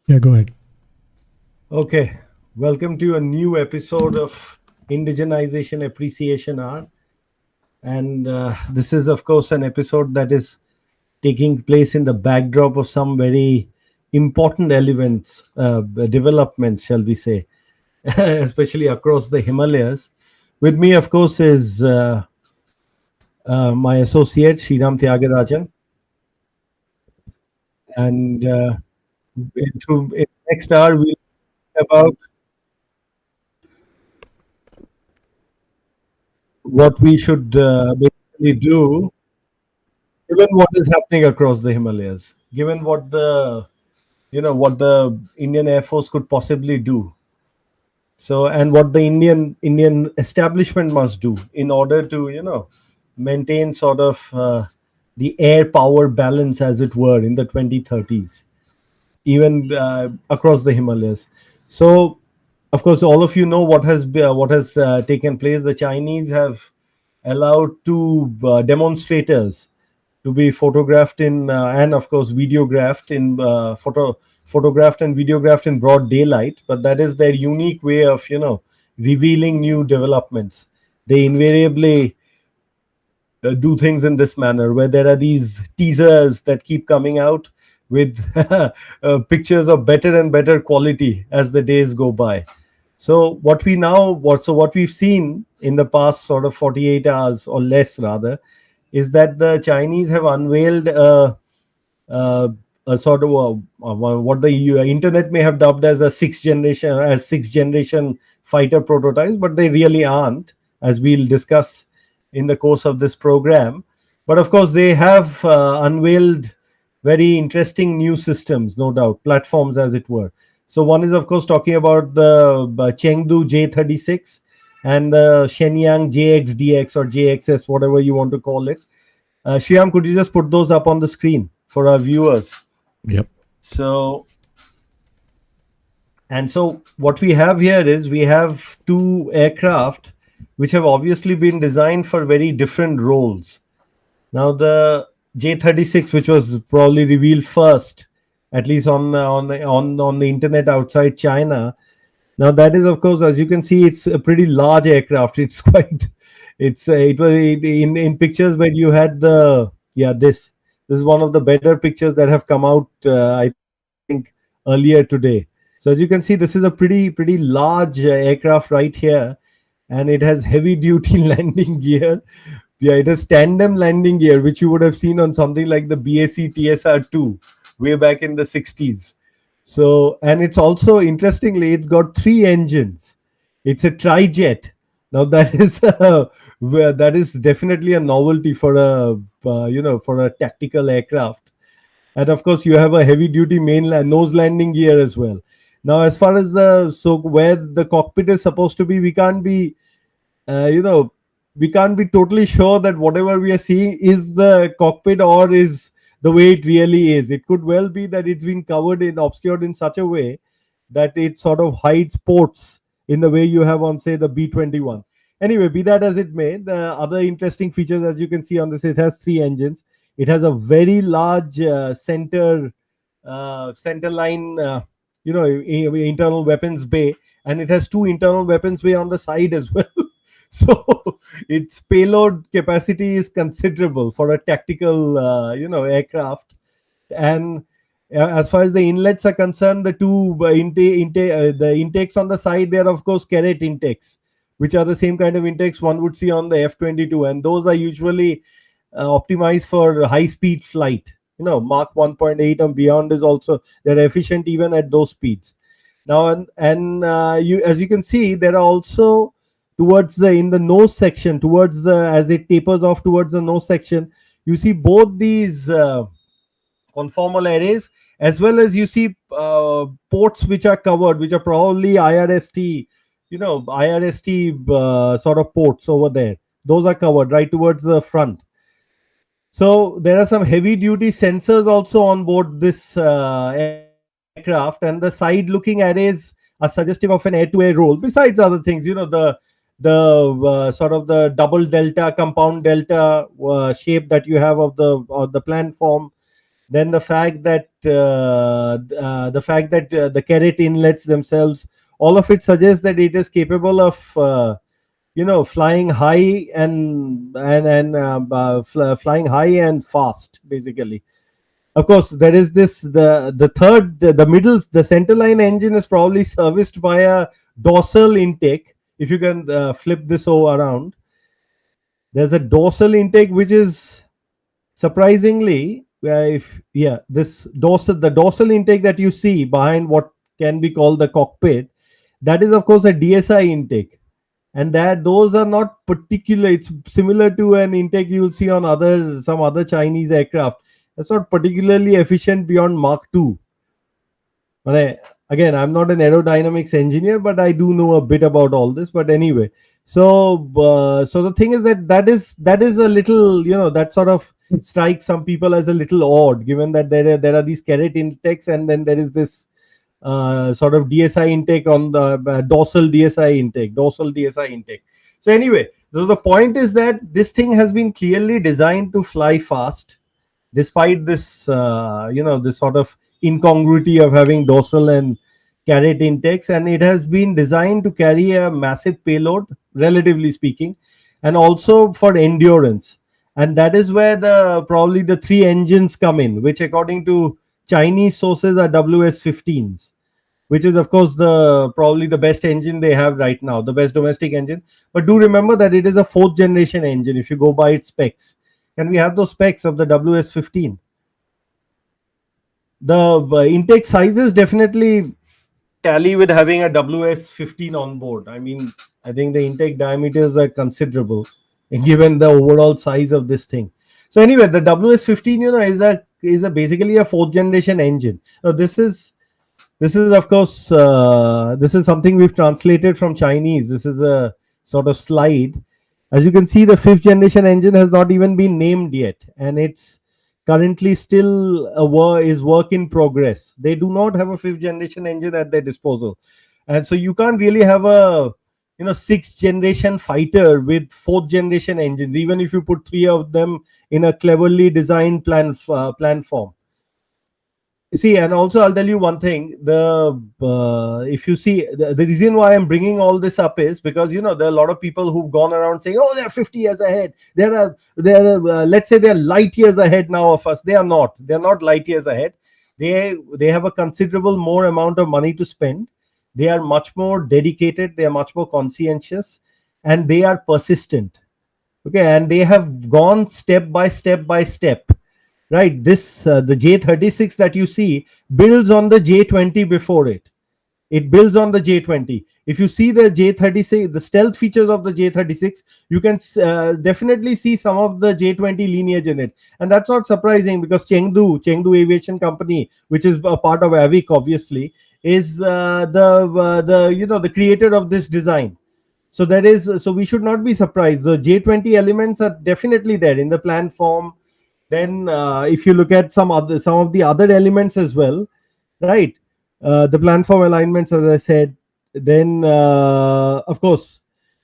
Yeah, go ahead. Okay, welcome to a new episode of Indigenization Appreciation Hour. And this is, of course, an episode that is taking place in the backdrop of some very important elements, developments, shall we say, especially across the Himalayas. With me, of course, is my associate, Sriram Tyagarajan. And in next hour, we'll talk about what we should basically do given what is happening across the Himalayas, given what the Indian Air Force could possibly do. So, and what the Indian establishment must do in order to maintain sort of the air power balance, as it were, in the 2030s, even across the Himalayas. So, of course, all of you know what has taken place. The Chinese have allowed two demonstrators to be photographed in and of course videographed in photographed and videographed in broad daylight, but that is their unique way of revealing new developments. They invariably do things in this manner, where there are these teasers that keep coming out with pictures of better and better quality as the days go by. So what we've seen in the past sort of 48 hours or less rather is that the Chinese have unveiled uh, a sort of what the internet may have dubbed as sixth generation fighter prototypes, but they really aren't, as we'll discuss in the course of this program. But of course, they have unveiled very interesting new systems, no doubt, platforms as it were. So one is of course talking about the Chengdu J-36 and the Shenyang JXDX or JXS, whatever you want to call it. Shyam, could you just put those up on the screen for our viewers? Yep. So, and so what we have here is we have two aircraft which have obviously been designed for very different roles. Now, the J-36, which was probably revealed first, at least on the internet outside China. Now, that is, of course, as you can see, it's a pretty large aircraft. It's quite, it was in pictures where you had this is one of the better pictures that have come out, I think, earlier today. So as you can see, this is a pretty large aircraft right here, and it has heavy duty landing gear. Yeah, it has tandem landing gear, which you would have seen on something like the BAC TSR-2 way back in the 60s. So, and it's also interestingly, it's got three engines. It's a trijet. Now that is that is definitely a novelty for for a tactical aircraft. And of course, you have a heavy duty nose landing gear as well. Now, as far as where the cockpit is supposed to be, uh, you know we can't be totally sure that whatever we are seeing is the cockpit or is the way it really is. It could well be that it's been obscured in such a way that it sort of hides ports in the way you have on, say, the B-21. Anyway, be that as it may, the other interesting features, as you can see on this, it has three engines. It has a very large center line, internal weapons bay, and it has two internal weapons bay on the side as well. So its payload capacity is considerable for a tactical aircraft. And as far as the inlets are concerned, the two the intakes on the side, they are of course carrot intakes, which are the same kind of intakes one would see on the F-22, and those are usually optimized for high speed flight. Mach 1.8 and beyond is also, they're efficient even at those speeds. Now, and you as you can see, there are also towards the in the nose section, towards the as it tapers off towards the nose section, you see both these conformal arrays, as well as you see ports which are covered, which are probably IRST sort of ports over there. Those are covered right towards the front. So there are some heavy duty sensors also on board this aircraft, and the side looking arrays are suggestive of an air to air role. Besides other things, the sort of the double delta, compound delta shape that you have of the platform. Then the fact that the carrot inlets themselves, all of it suggests that it is capable of flying high and flying high and fast, basically. Of course, there is this the third the middle the center line engine is probably serviced by a dorsal intake. If you can flip this over around, there's a dorsal intake which is surprisingly, if yeah this dorsal the dorsal intake that you see behind what can be called the cockpit, that is of course a DSI intake. And that those are not particular, it's similar to an intake you'll see on some other Chinese aircraft. That's not particularly efficient beyond Mach 2. But again, I'm not an aerodynamics engineer, but I do know a bit about all this. But anyway, so the thing is that is a little, that sort of strikes some people as a little odd, given that there are these carrot intakes, and then there is this sort of DSI intake on the dorsal DSI intake. So anyway, so the point is that this thing has been clearly designed to fly fast, despite this this sort of incongruity of having dorsal and carrot intakes, and it has been designed to carry a massive payload, relatively speaking, and also for endurance. And that is where the probably the three engines come in, which according to Chinese sources are WS-15s, which is of course the probably the best engine they have right now, the best domestic engine. But do remember that it is a fourth generation engine if you go by its specs. Can we have those specs of the WS-15? The intake sizes definitely tally with having a WS-15 on board. I mean, I think the intake diameters are considerable given the overall size of this thing. So anyway, the WS-15, is a basically a fourth generation engine. Now this is of course this is something we've translated from Chinese. This is a sort of slide. As you can see, the fifth generation engine has not even been named yet, and it's currently still is work in progress. They do not have a fifth generation engine at their disposal, and so you can't really have a sixth generation fighter with fourth generation engines, even if you put three of them in a cleverly designed plan form. See, and also I'll tell you one thing: the if you see the reason why I'm bringing all this up is because there are a lot of people who've gone around saying, "Oh, they're 50 years ahead. They're let's say they're light years ahead now of us." They are not. They're not light years ahead. They have a considerable more amount of money to spend. They are much more dedicated. They are much more conscientious, and they are persistent. Okay, and they have gone step by step by step. Right, this the J-36 that you see builds on the J-20 before it. It builds on the J-20. If you see the J-36, the stealth features of the J-36, you can definitely see some of the J-20 lineage in it, and that's not surprising because Chengdu Aviation Company, which is a part of Avic, obviously, is the creator of this design. So we should not be surprised. The J-20 elements are definitely there in the plan form. Then if you look at some of the other elements as well, right? The platform alignments, as I said. Then of course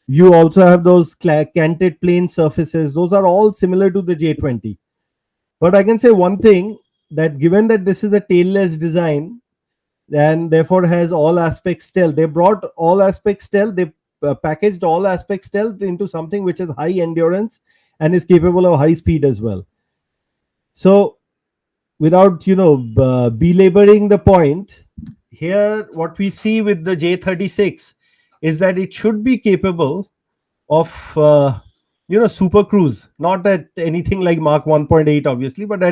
you also have those canted plane surfaces. Those are all similar to the J-20. But I can say one thing, that given that this is a tailless design and therefore has all aspects stealth, they brought all aspects stealth. They packaged all aspects stealth into something which is high endurance and is capable of high speed as well. So without belaboring the point, here what we see with the J-36 is that it should be capable of super cruise, not at anything like Mach 1.8 obviously, but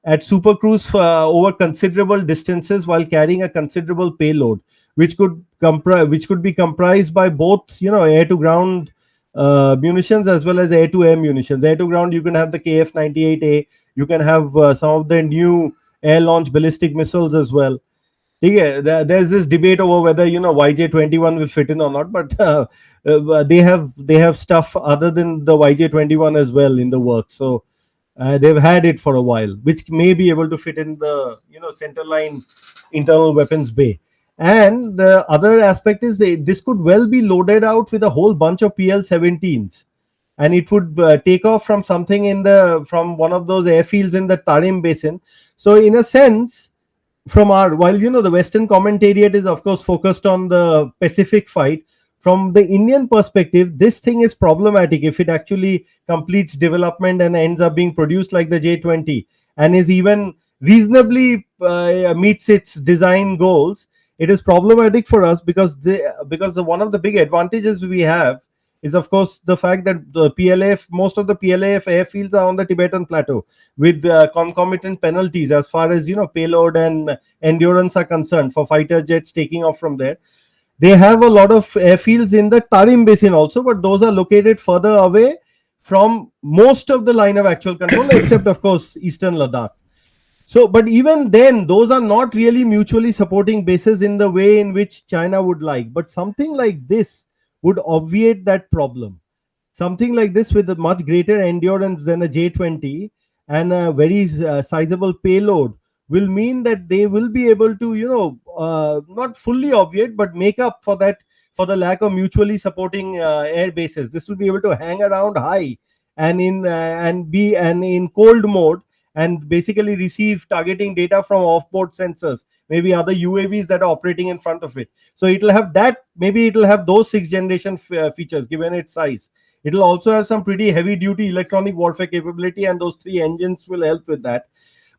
at super cruise over considerable distances while carrying a considerable payload, which could be comprised by both air to ground munitions as well as air to air munitions. Air to ground, you can have the KF-98A, you can have some of the new air launched ballistic missiles as well. Yeah, there's this debate over whether YJ-21 will fit in or not, but they have stuff other than the YJ-21 as well in the works. So They've had it for a while, which may be able to fit in the center line internal weapons bay. And the other aspect is this could well be loaded out with a whole bunch of PL-17s, and it would take off from something from one of those airfields in the Tarim Basin. So in a sense, from our while the Western commentariat is of course focused on the Pacific fight, from the Indian perspective this thing is problematic if it actually completes development and ends up being produced like the J-20 and is even reasonably meets its design goals. It is problematic for us because one of the big advantages we have is of course the fact that the PLAF most of the PLAF airfields are on the Tibetan plateau with concomitant penalties as far as payload and endurance are concerned for fighter jets taking off from there. They have a lot of airfields in the Tarim Basin also, but those are located further away from most of the line of actual control, except of course Eastern Ladakh. So, but even then, those are not really mutually supporting bases in the way in which China would like. But something like this would obviate that problem. Something like this with a much greater endurance than a J-20 and a very sizable payload will mean that they will be able to not fully obviate but make up for that, for the lack of mutually supporting air bases. This will be able to hang around high and in cold mode and basically receive targeting data from off-board sensors, maybe other UAVs that are operating in front of it. So it'll have that, maybe it'll have those sixth generation features given its size. It'll also have some pretty heavy duty electronic warfare capability, and those three engines will help with that.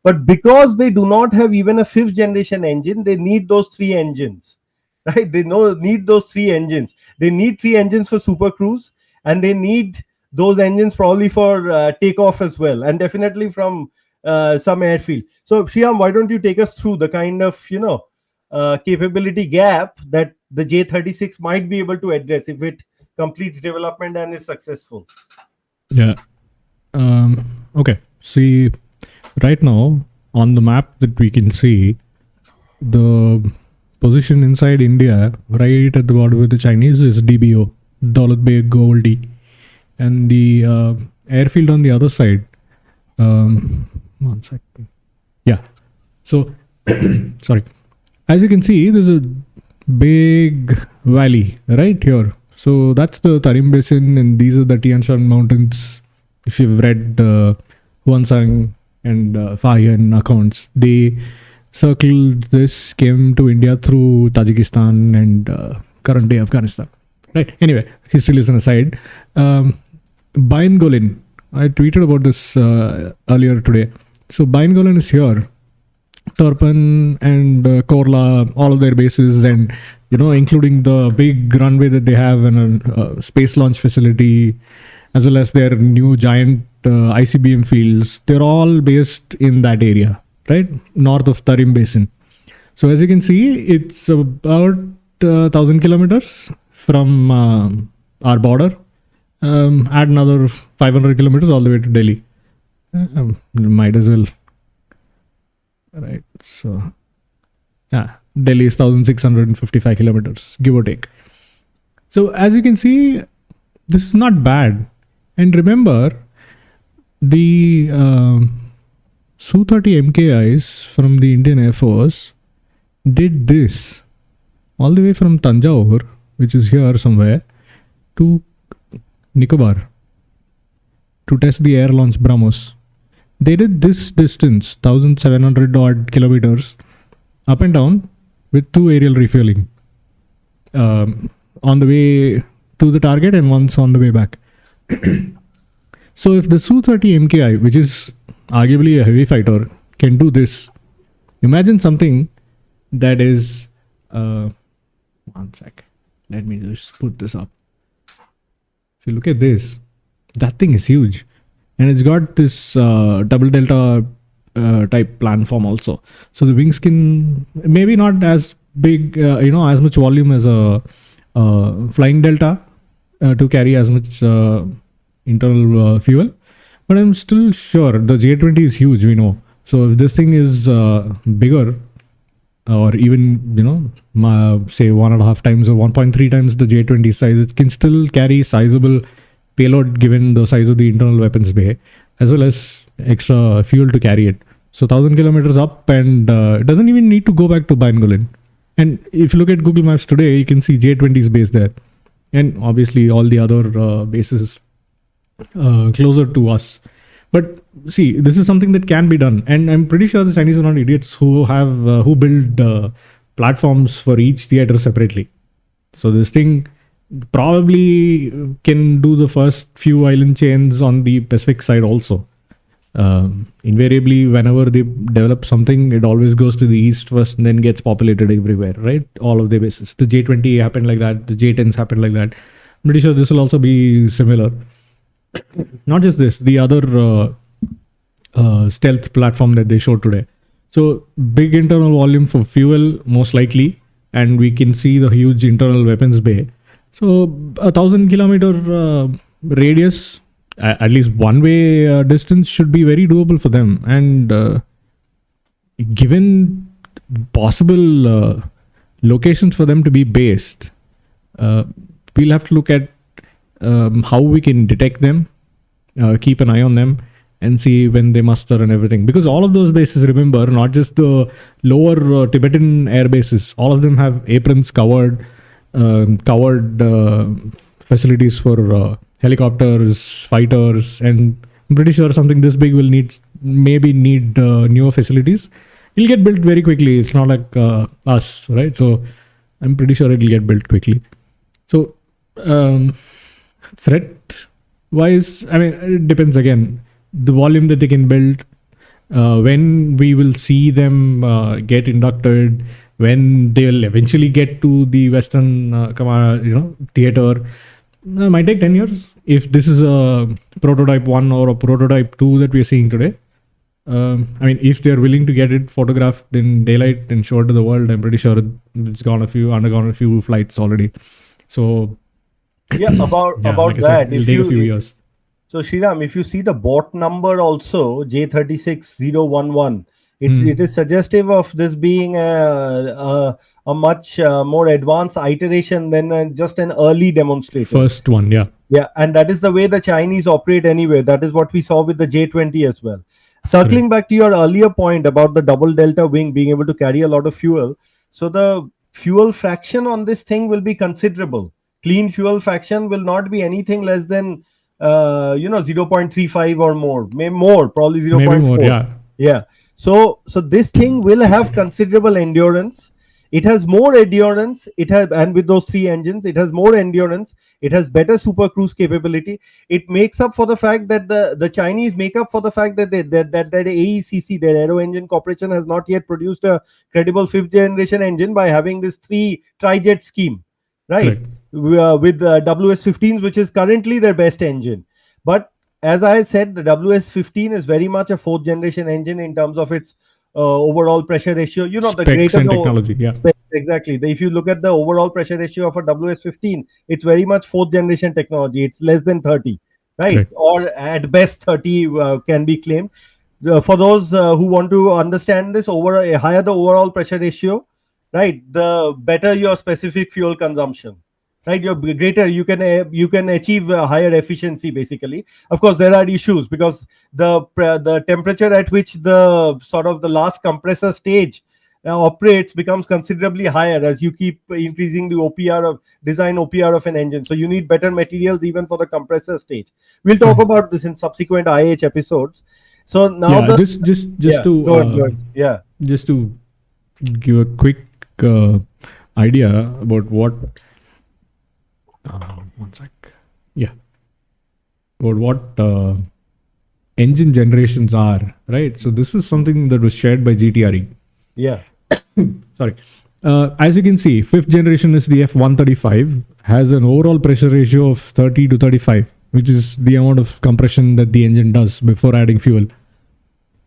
But because they do not have even a fifth generation engine, they need those three engines, right? They need those three engines. They need three engines for Super Cruise, and they need those engines probably for takeoff as well, and definitely from some airfield. So, Shyam, why don't you take us through the kind of capability gap that the J-36 might be able to address if it completes development and is successful? Yeah. Okay. See, right now on the map that we can see, the position inside India, right at the border with the Chinese, is DBO, Daulat Beg Goldie, and the airfield on the other side. One second. Yeah. So, sorry. As you can see, there's a big valley right here. So that's the Tarim Basin, and these are the Tian Shan Mountains. If you've read Huansang and Fahian accounts, they circled this, came to India through Tajikistan and current day Afghanistan. Right. Anyway, history lesson aside, Bain Golin. I tweeted about this earlier today. So Bain Golin is here. Turpan and Korla, all of their bases, and including the big runway that they have and a space launch facility, as well as their new giant ICBM fields. They're all based in that area, right, north of Tarim Basin. So as you can see, it's about 1,000 kilometers from our border. Add another 500 kilometers all the way to Delhi. Might as well. Right. So, yeah, Delhi is 1,655 kilometers, give or take. So, as you can see, this is not bad. And remember, the Su-30 MKIs from the Indian Air Force did this all the way from Tanjore, which is here somewhere, to Nicobar to test the air launch BrahMos. They did this distance, 1,700 odd kilometers, up and down with 2 aerial refueling on the way to the target and once on the way back. So if the Su-30 MKI, which is arguably a heavy fighter, can do this, imagine something that is... one sec. Let me just put this up. If you look at this, that thing is huge. And it's got this double delta type planform also. So the wing skin, maybe not as big, as much volume as a flying delta to carry as much internal fuel. But I'm still sure the J-20 is huge, we know. So if this thing is bigger, or even, say 1.5 times or 1.3 times the J-20 size, it can still carry sizable payload given the size of the internal weapons bay, as well as extra fuel to carry it. So 1,000 kilometers up, and it doesn't even need to go back to Bangalore. And if you look at Google Maps today, you can see J-20's base there, and obviously all the other bases closer to us. But see, this is something that can be done, and I'm pretty sure the Chinese are not idiots who build platforms for each theater separately. So this thing probably can do the first few island chains on the Pacific side also. Invariably, whenever they develop something, it always goes to the east first and then gets populated everywhere, right? All of the bases. The J-20 happened like that. The J-10s happened like that. I'm pretty sure this will also be similar. Not just this, the other stealth platform that they showed today. So big internal volume for fuel, most likely, and we can see the huge internal weapons bay. So 1,000 kilometer radius, at least one way distance, should be very doable for them. And given possible locations for them to be based, we'll have to look at how we can detect them, keep an eye on them, and see when they muster and everything. Because all of those bases, remember, not just the lower Tibetan air bases, all of them have aprons covered, facilities for helicopters, fighters, and I'm pretty sure something this big will need newer facilities. It'll get built very quickly. It's not like us, right? So I'm pretty sure it'll get built quickly. So threat wise, I mean, it depends again. The volume that they can build, when we will see them get inducted, when they'll eventually get to the Western command, theater, might take 10 years. If this is a prototype 1 or a prototype 2 that we're seeing today, I mean, if they're willing to get it photographed in daylight and show it to the world, I'm pretty sure it's undergone a few flights already. So about like I that, said, it'll take a few years. So Shriram, if you see the bot number also, J36011, it is suggestive of this being a much more advanced iteration than just an early demonstrator. First one, yeah. Yeah, and that is the way the Chinese operate anyway. That is what we saw with the J-20 as well. Circling back to your earlier point about the double delta wing being able to carry a lot of fuel. So the fuel fraction on this thing will be considerable. Clean fuel fraction will not be anything less than 0.35 or more, maybe more, probably 0.4. Maybe more, yeah. So this thing will have considerable endurance. It has more endurance. And with those 3 engines, it has more endurance. It has better super cruise capability. It makes up for the fact that the Chinese make up for the fact that that AECC, their Aero Engine Corporation, has not yet produced a credible 5th generation engine by having this 3 trijet scheme, right? With the WS-15s, which is currently their best engine. But as I said, the WS-15 is very much a 4th generation engine in terms of its overall pressure ratio. The greater and technology, yeah. Exactly. If you look at the overall pressure ratio of a WS-15, it's very much 4th generation technology. It's less than 30, right? Or at best 30 can be claimed. For those who want to understand this, higher the overall pressure ratio, right, the better your specific fuel consumption. Right, you're greater. You can achieve a higher efficiency. Basically, of course, there are issues because the temperature at which the last compressor stage operates becomes considerably higher as you keep increasing the design OPR of an engine. So you need better materials even for the compressor stage. We'll talk about this in subsequent IH episodes. So now, just to give a quick idea about what. One sec. Yeah. About what engine generations are, right? So this is something that was shared by GTRE. Yeah. Sorry. As you can see, 5th generation is the F135, has an overall pressure ratio of 30 to 35, which is the amount of compression that the engine does before adding fuel.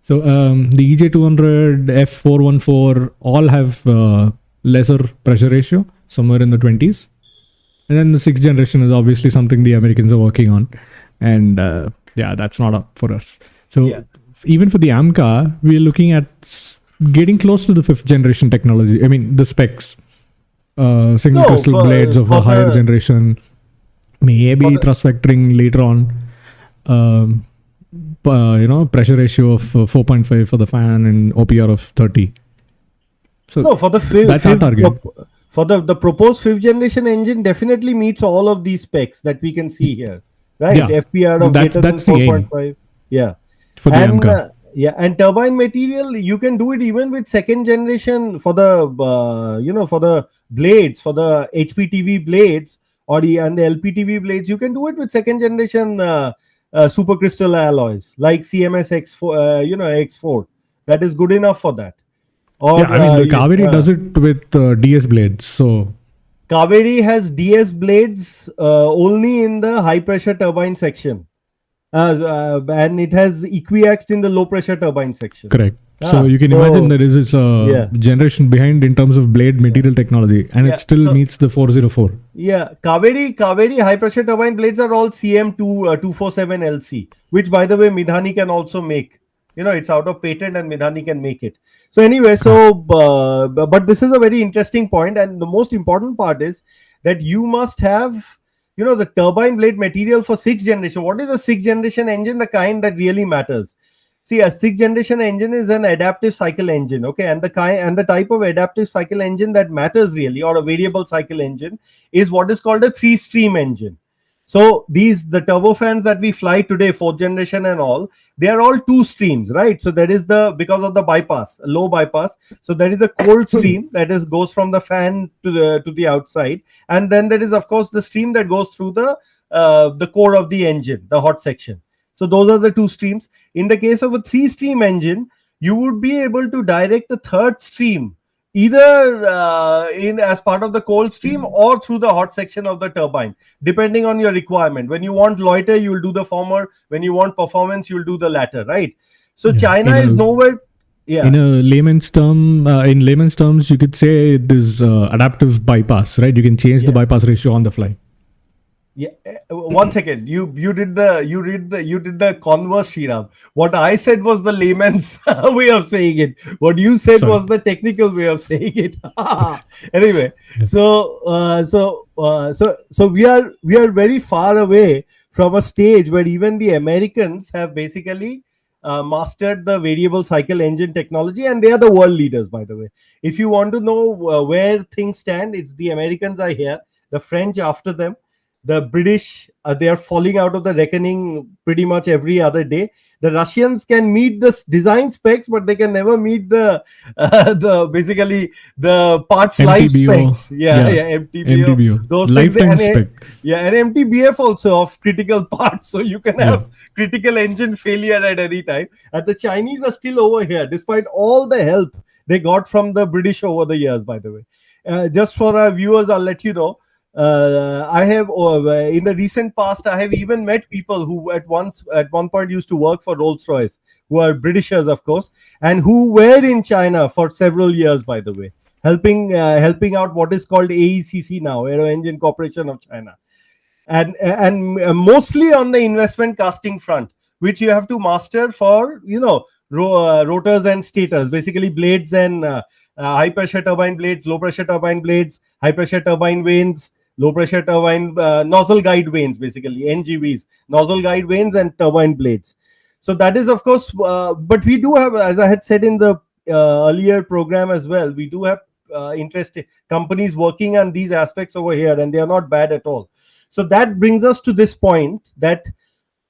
So the EJ200, F414 all have lesser pressure ratio, somewhere in the 20s. And then the 6th generation is obviously something the Americans are working on. And that's not up for us. So even for the AMCA, we're looking at getting close to the 5th generation technology. I mean, the specs. Single crystal blades of a higher generation. Maybe thrust vectoring later on. pressure ratio of 4.5 for the fan and OPR of 30. So No, for the that's our target. for the proposed fifth generation engine definitely meets all of these specs that we can see here, right? Yeah, FPR of greater than that's the aim 4.5. Yeah. for the And AMCA. and turbine material, you can do it even with second generation for the for the blades, for the HPTV blades and the LPTV blades. You can do it with second generation supercritical alloys like CMS X4, X4. That is good enough for that. Yeah, Or I mean the Kaveri does it with DS blades. So Kaveri has DS blades only in the high pressure turbine section, and it has equiaxed in the low pressure turbine section. correct. So you can imagine there is this yeah, generation behind in terms of blade material technology, and it yeah. still meets the 404. Yeah, Kaveri high pressure turbine blades are all CM2 247 LC, which by the way Midhani can also make. It's out of patent and Midhani can make it. So anyway, but this is a very interesting point, and the most important part is that you must have the turbine blade material for sixth generation. What is a sixth generation engine? The kind that really matters. See, a sixth generation engine is an adaptive cycle engine, okay, and the type of adaptive cycle engine that matters really, or a variable cycle engine, is what is called a three-stream engine. So the turbofans that we fly today, fourth generation and all, they are all two streams, right? So there is because of the bypass, low bypass. So there is a cold stream that goes from the fan to the outside, and then there is of course the stream that goes through the core of the engine, the hot section. So those are the two streams. In the case of a three-stream engine, you would be able to direct the third stream either in as part of the cold stream or through the hot section of the turbine, depending on your requirement. When you want loiter, you will do the former. When you want performance, you will do the latter, right? So Yeah. China is nowhere. Yeah. In layman's terms, you could say it is adaptive bypass, right? You can change the bypass ratio on the fly. Yeah, one second. You did the converse, Shriram. What I said was the layman's way of saying it. What you said Sorry. was the technical way of saying it. Anyway, so we are very far away from a stage where even the Americans have basically mastered the variable cycle engine technology, and they are the world leaders, by the way. If you want to know where things stand, it's the Americans are here, the French after them. The British, they are falling out of the reckoning pretty much every other day. The Russians can meet the design specs, but they can never meet the basically the parts life MTBO, specs. Yeah, MTBO. MTBO, Those lifetime things, specs. and MTBF also of critical parts. So you can have critical engine failure at any time. And the Chinese are still over here, despite all the help they got from the British over the years. By the way, just for our viewers, I'll let you know. I have in the recent past, I have even met people who at one point used to work for Rolls-Royce, who are Britishers, of course, and who were in China for several years, by the way, helping out what is called AECC now, Aero Engine Corporation of China, and mostly on the investment casting front, which you have to master for rotors and stators, basically blades and high pressure turbine blades, low pressure turbine blades, high pressure turbine vanes, low pressure turbine nozzle guide vanes, basically NGVs, nozzle guide vanes, and turbine blades. So that is, of course, but we do have, as I had said in the earlier program as well, we do have interesting companies working on these aspects over here, and they are not bad at all. So that brings us to this point, that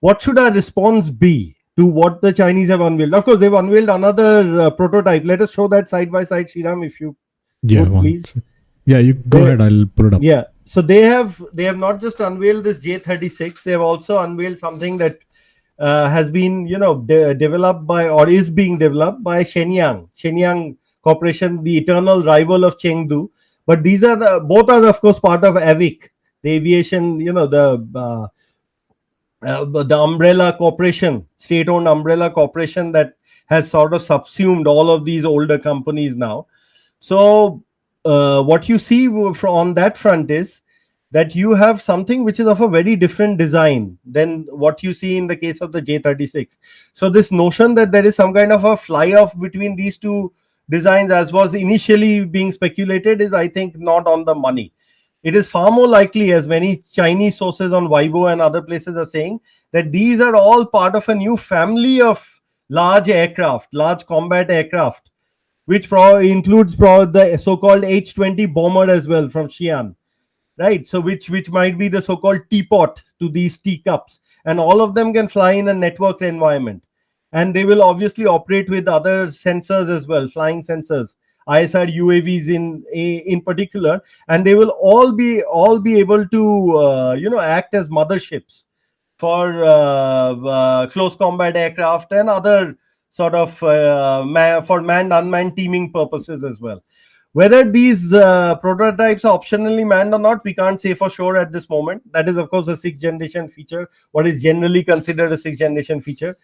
what should our response be to what the Chinese have unveiled? Of course, they've unveiled another prototype. Let us show that side by side, Shriram, if you would, please. Yeah, you go ahead. I'll pull it up. Yeah. So they have not just unveiled this J-36. They have also unveiled something that has been developed by, or is being developed by Shenyang Corporation, the eternal rival of Chengdu. But these are both are of course part of AVIC, the aviation, the umbrella corporation, state-owned umbrella corporation that has sort of subsumed all of these older companies now. So what you see on that front is that you have something which is of a very different design than what you see in the case of the J-36. So this notion that there is some kind of a fly-off between these two designs, as was initially being speculated, is, I think, not on the money. it is far more likely, as many Chinese sources on Weibo and other places are saying, that these are all part of a new family of large aircraft, large combat aircraft, which includes the so-called H-20 bomber as well from Xi'an, right? So which might be the so-called teapot to these teacups, and all of them can fly in a networked environment, and they will obviously operate with other sensors as well, flying sensors, ISR UAVs in particular, and they will all be able to act as motherships for close combat aircraft and other sort of for manned unmanned teaming purposes as well. Whether these prototypes are optionally manned or not, we can't say for sure at this moment. That is, of course, a sixth generation feature, what is generally considered a sixth generation feature.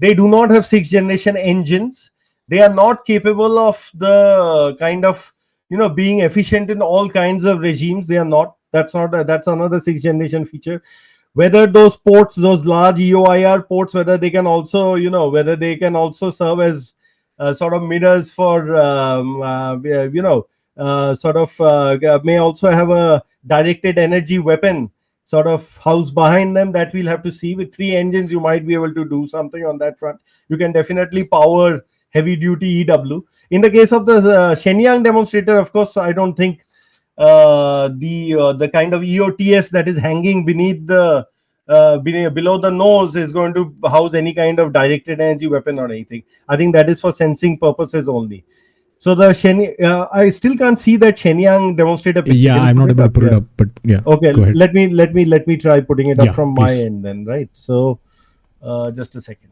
They do not have sixth generation engines. They are not capable of the kind of being efficient in all kinds of regimes. They are not. That's another sixth generation feature. Whether those ports, those large EOIR ports, whether they can also serve as sort of mirrors for may also have a directed energy weapon sort of house behind them. That we'll have to see. With three engines, you might be able to do something on that front. You can definitely power heavy duty EW. In the case of the Shenyang demonstrator, of course, I don't think the kind of EOTS that is hanging beneath the below the nose is going to house any kind of directed energy weapon or anything. I think that is for sensing purposes only. So the I still can't see that Shenyang demonstrator picture. Yeah, I'm not able to put it up, but yeah. Okay, go ahead. let me try putting it up Yeah, from my please. end then, right? So just a second.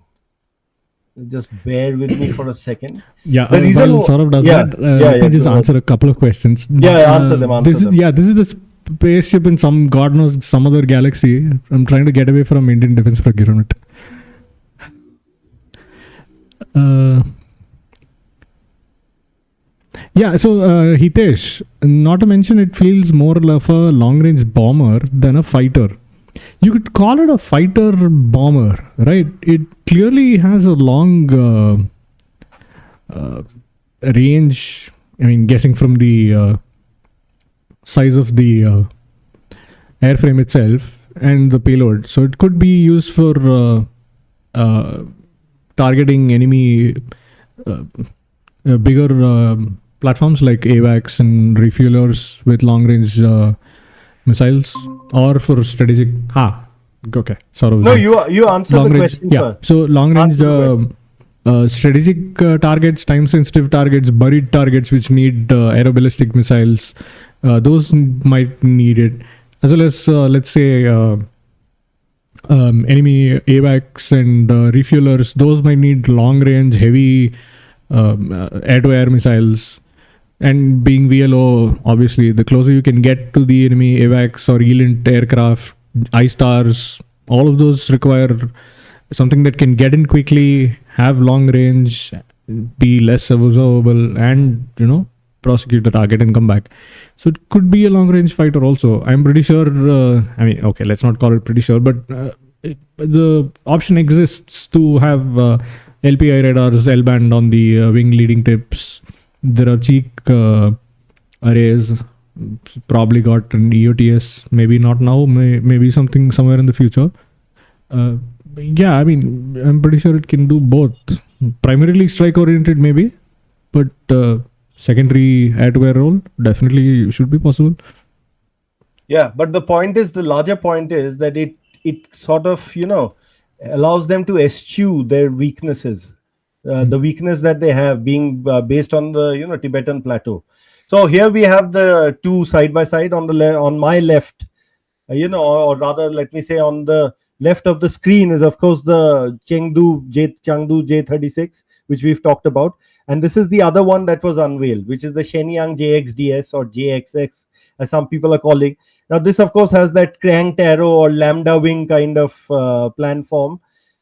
Just bear with me for a second. Yeah, The reason while Saurav does yeah, that, yeah, let me just go ahead. answer a couple of questions. Yeah, answer them. This is the spaceship in some God knows some other galaxy. I'm trying to get away from Indian defense procurement. Yeah, so Hitesh, not to mention it feels more of a long-range bomber than a fighter. You could call it a fighter bomber, right? It clearly has a long range. I mean, guessing from the size of the airframe itself and the payload. So it could be used for targeting enemy bigger platforms like AWACS and refuelers with long-range missiles, or for strategic. Okay. Sorry. No, you answer the question first. So long-range Answer the strategic targets, time-sensitive targets, buried targets which need aeroballistic missiles, those might need it, as well as let's say enemy AWACS and refuelers. Those might need long-range, heavy air-to-air missiles. And being VLO, obviously, the closer you can get to the enemy AWACS or ELINT aircraft, I-stars, all of those require something that can get in quickly, have long range, be less observable, and prosecute the target and come back. So it could be a long range fighter also. I'm pretty sure. Okay, let's not call it pretty sure, but the option exists to have LPI radars, L-band on the wing leading tips. There are cheek arrays. Probably got an EOTS. Maybe not now. Maybe something somewhere in the future. Yeah, I mean, I'm pretty sure it can do both. Primarily strike oriented, maybe, but secondary air-to-air role definitely should be possible. Yeah, but the larger point is that it sort of allows them to eschew their weaknesses. The weakness that they have being based on the Tibetan plateau. So here we have the two side by side. On my left, or rather, let me say on the left of the screen is of course the Chengdu J-36, which we've talked about, and this is the other one that was unveiled, which is the Shenyang JXDS or JXX, as some people are calling. Now this of course has that cranked arrow or lambda wing kind of planform.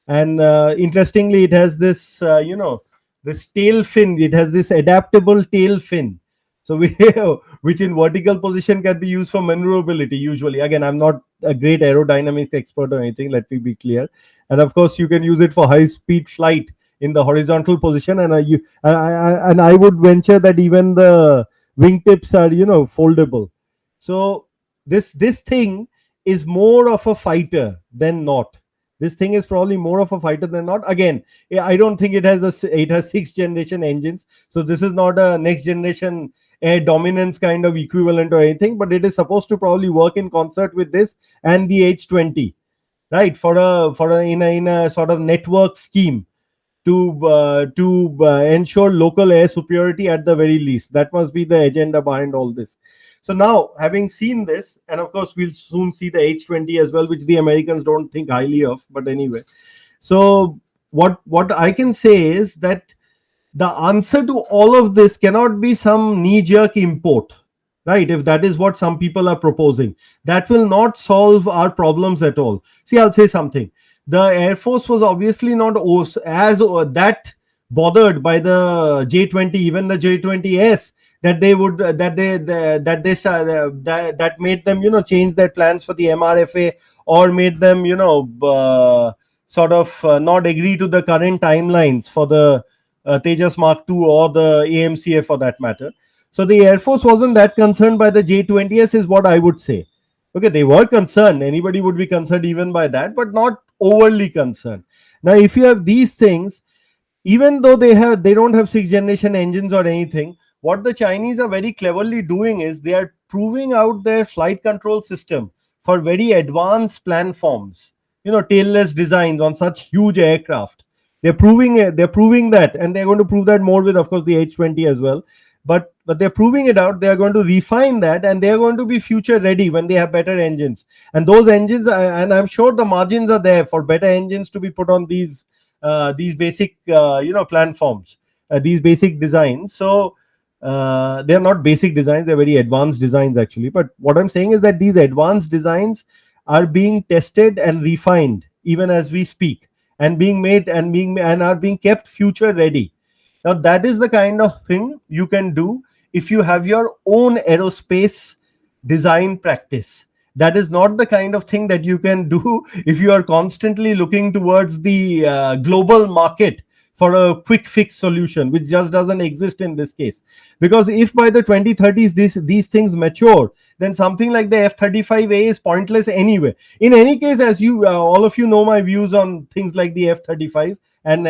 And interestingly, it has this, this tail fin. It has this adaptable tail fin, so which in vertical position can be used for maneuverability. Usually, again, I'm not a great aerodynamics expert or anything. Let me be clear. And of course, you can use it for high-speed flight in the horizontal position. And I would venture that even the wingtips are, foldable. So This thing is more of a fighter than not. This thing is probably more of a fighter than not. Again, I don't think it has sixth generation engines, so this is not a next generation air dominance kind of equivalent or anything, but it is supposed to probably work in concert with this and the H-20, right? In a sort of network scheme to ensure local air superiority at the very least. That must be the agenda behind all this. So now, having seen this, and of course we'll soon see the H-20 as well, which the Americans don't think highly of, but anyway. So what I can say is that the answer to all of this cannot be some knee-jerk import, right? If that is what some people are proposing, that will not solve our problems at all. See, I'll say something. The Air Force was obviously not as that bothered by the J-20, even the J-20S, that they would that made them, change their plans for the MRFA, or made them, sort of not agree to the current timelines for the Tejas Mark II or the AMCA for that matter. So the Air Force wasn't that concerned by the J-20S, is what I would say. Okay, they were concerned. Anybody would be concerned even by that, but not overly concerned. Now, if you have these things, even though they don't have sixth generation engines or anything, what the Chinese are very cleverly doing is they are proving out their flight control system for very advanced planforms, tailless designs on such huge aircraft. They're proving that, and they're going to prove that more with, of course, the H-20 as well. But they're proving it out. They are going to refine that, and they're going to be future ready when they have better engines. And those engines, and I'm sure the margins are there for better engines to be put on these basic planforms, these basic designs. So they're not basic designs, they're very advanced designs actually. But what I'm saying is that these advanced designs are being tested and refined even as we speak, and being made and are being kept future ready. Now, that is the kind of thing you can do if you have your own aerospace design practice. That is not the kind of thing that you can do if you are constantly looking towards the global market for a quick fix solution, which just doesn't exist in this case. Because if by the 2030s these things mature, then something like the F-35A is pointless anyway. In any case, as you all of you know my views on things like the F-35 and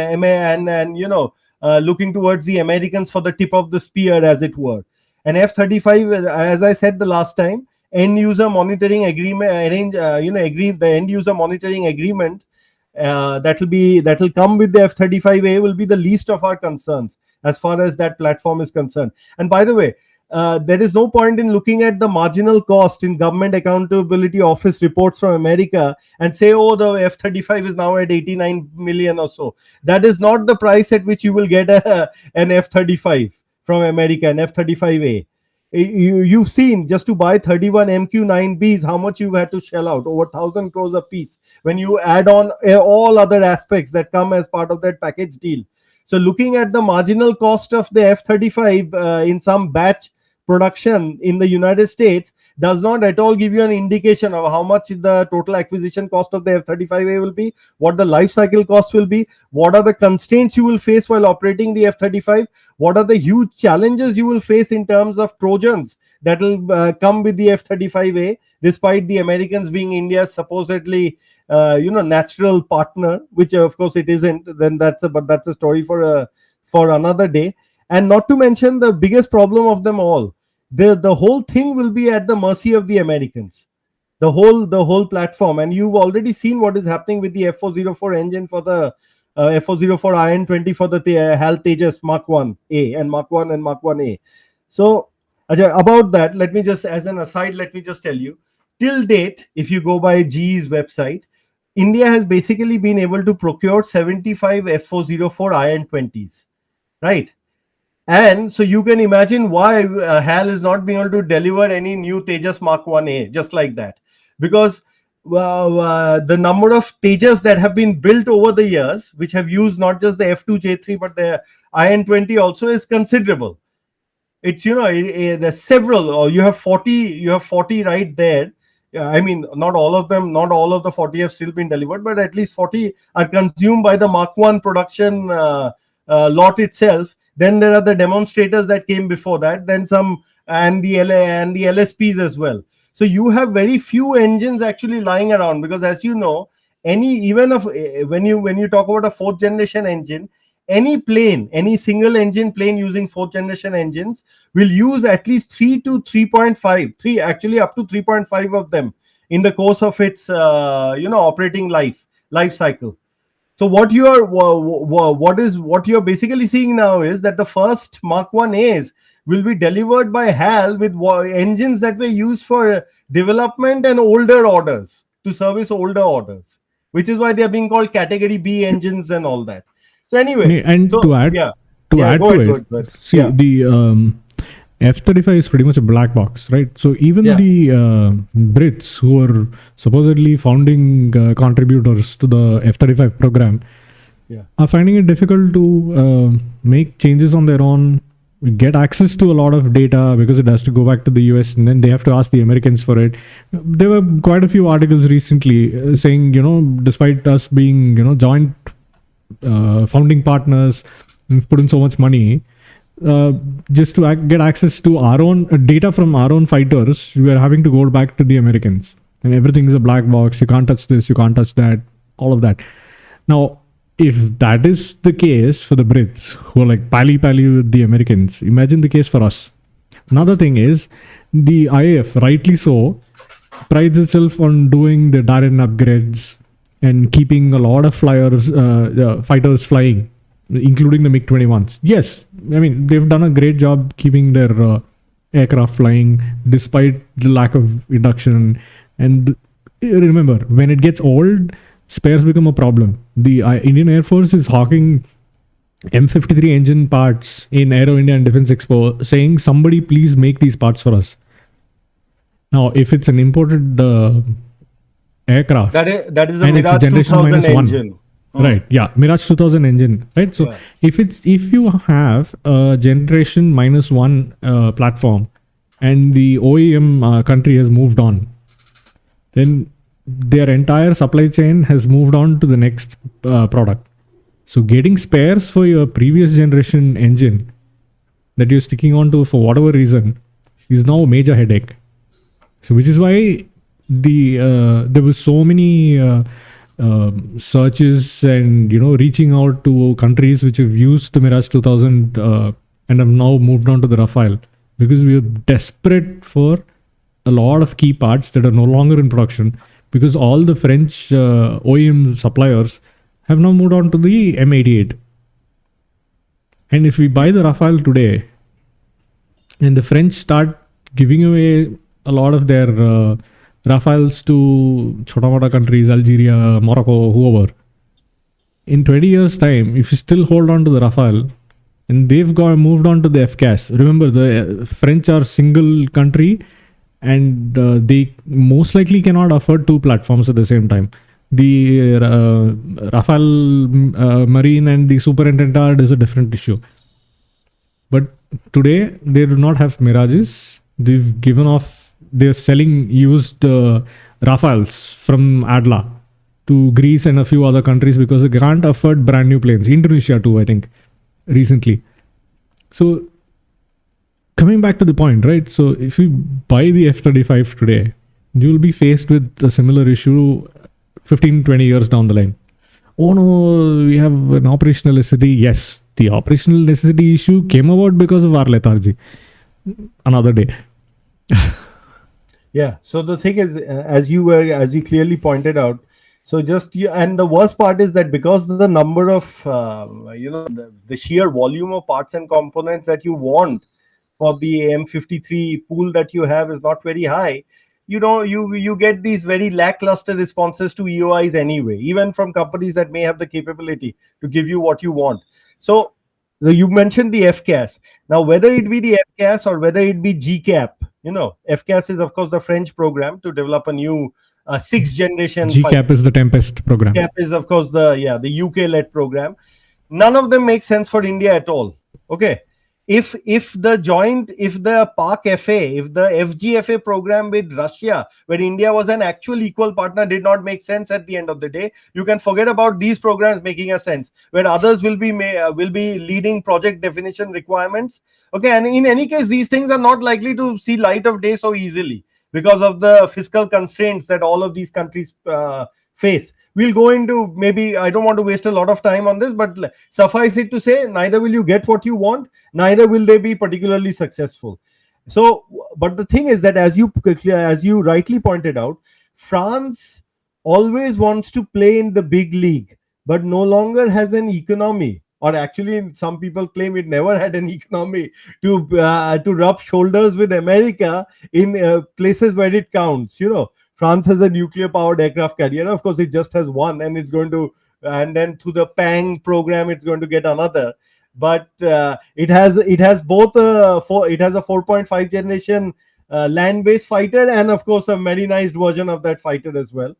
looking towards the Americans for the tip of the spear, as it were. And F-35, as I said the last time, end user monitoring agreement the end user monitoring agreement that'll come with the F-35A will be the least of our concerns as far as that platform is concerned. And by the way, there is no point in looking at the marginal cost in Government Accountability Office reports from America and say, oh, the F-35 is now at 89 million or so. That is not the price at which you will get an F-35 from America, an F-35A. You've seen, just to buy 31 MQ-9Bs, how much you've had to shell out, over 1,000 crores a piece, when you add on all other aspects that come as part of that package deal. So looking at the marginal cost of the F-35 in some batch production in the United States does not at all give you an indication of how much the total acquisition cost of the F-35A will be, what the life cycle cost will be, what are the constraints you will face while operating the F-35, what are the huge challenges you will face in terms of Trojans that will come with the F-35A, despite the Americans being India's supposedly natural partner, which of course it isn't. Then that's a story for another day. And not to mention the biggest problem of them all, the whole thing will be at the mercy of the Americans, the whole platform. And you've already seen what is happening with the F-404 engine for the F-404 IN-20 for the HAL Tejas Mark 1A and Mark 1 and Mark 1A. So about that, let me just, as an aside, let me just tell you, till date, if you go by GE's website, India has basically been able to procure 75 F-404 IN-20s, right? And so you can imagine why HAL is not being able to deliver any new Tejas Mark 1A just like that. Because the number of Tejas that have been built over the years, which have used not just the F2J3 but the IN-20 also, is considerable. It's, there's several, or you have 40 right there. I mean, not all of the 40 have still been delivered, but at least 40 are consumed by the Mark 1 production lot itself. Then there are the demonstrators that came before that, then some, and the LSPs as well. So you have very few engines actually lying around, because as you know, any even of when you talk about a fourth generation engine, any plane, any single engine plane using fourth generation engines will use at least 3 to 3.5, 3 actually up to 3.5 of them in the course of its operating life cycle. So what you're basically seeing now is that the first Mark 1As will be delivered by HAL with engines that were used for development and older orders, to service older orders, which is why they are being called category B engines and all that. So anyway, And so yeah, to yeah, add go to ahead, go it, ahead, go ahead. see Yeah, the F-35 is pretty much a black box, right? So even yeah, the Brits, who are supposedly founding contributors to the F-35 program, yeah, are finding it difficult to make changes on their own, get access to a lot of data, because it has to go back to the US and then they have to ask the Americans for it. There were quite a few articles recently saying, despite us being, joint founding partners and put in so much money, uh, just to get access to our own data from our own fighters, we are having to go back to the Americans. And everything is a black box. You can't touch this, you can't touch that, all of that. Now, if that is the case for the Brits, who are like pally pally with the Americans, imagine the case for us. Another thing is, the IAF, rightly so, prides itself on doing the Darren upgrades and keeping a lot of fighters flying, including the MiG 21s. Yes, I mean, they've done a great job keeping their aircraft flying despite the lack of induction. And remember, when it gets old, spares become a problem. The Indian Air Force is hawking M53 engine parts in Aero India and Defense Expo, saying, somebody please make these parts for us. Now, if it's an imported aircraft, that is a and it's a Mirage generation 2000 minus one, engine. right? Yeah, Mirage 2000 engine, right? So Yeah. if you have a generation minus one platform, and the OEM country has moved on, then their entire supply chain has moved on to the next product. So getting spares for your previous generation engine that you're sticking on to for whatever reason is now a major headache. So which is why there was so many searches and reaching out to countries which have used the Mirage 2000 and have now moved on to the Rafale, because we are desperate for a lot of key parts that are no longer in production, because all the French OEM suppliers have now moved on to the M88. And if we buy the Rafale today and the French start giving away a lot of their Rafales to chota mota countries, Algeria, Morocco, whoever, in 20 years' time, if you still hold on to the Rafale and they've moved on to the FCAS, remember the French are single country, and they most likely cannot afford two platforms at the same time. The Rafale Marine and the Superintendent is a different issue. But today they do not have Mirages. They've given off. They're selling used Rafales from Adla to Greece and a few other countries because they can't afford brand new planes. Indonesia too, I think, recently. So coming back to the point, right? So if you buy the F-35 today, you will be faced with a similar issue 15, 20 years down the line. Oh no, we have an operational necessity. Yes, the operational necessity issue came about because of our lethargy. Another day. Yeah. So the thing is, as you clearly pointed out, so and the worst part is that because the number of the sheer volume of parts and components that you want for the M53 pool that you have is not very high. You get these very lackluster responses to EOIs anyway, even from companies that may have the capability to give you what you want. So you mentioned the FCAS. Now, whether it be the FCAS or whether it be GCAP, FCAS is of course the French program to develop a new sixth generation fighter. GCAP is the Tempest program. GCAP is of course the UK led program. None of them make sense for India at all. Okay. If the PAC FA, if the FGFA program with Russia, where India was an actual equal partner, did not make sense at the end of the day, you can forget about these programs making a sense, where others will be leading project definition requirements. Okay, and in any case, these things are not likely to see light of day so easily, because of the fiscal constraints that all of these countries face. We'll go into, maybe I don't want to waste a lot of time on this, but suffice it to say, neither will you get what you want, neither will they be particularly successful. So, but the thing is that, as you rightly pointed out, France always wants to play in the big league, but no longer has an economy, or actually some people claim it never had an economy, to rub shoulders with America in places where it counts. France has a nuclear powered aircraft carrier. Of course, it just has one, and it's going to, and then through the Pang program, it's going to get another. But it has both it has a 4.5 generation land based fighter, and of course a marinized version of that fighter as well.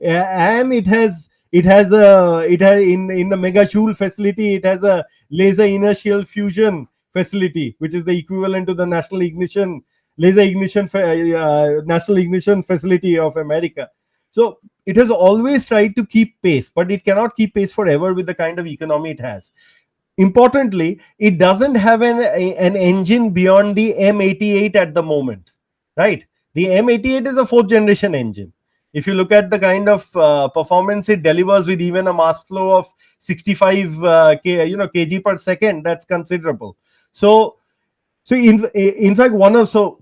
And it has in the Mega Joule facility, it has a laser inertial fusion facility, which is the equivalent to the national ignition facility of America. So it has always tried to keep pace, but it cannot keep pace forever with the kind of economy it has. Importantly, it doesn't have an engine beyond the M88 at the moment, right? The M88 is a fourth generation engine. If you look at the kind of performance it delivers with even a mass flow of 65 kg per second, that's considerable. So in fact,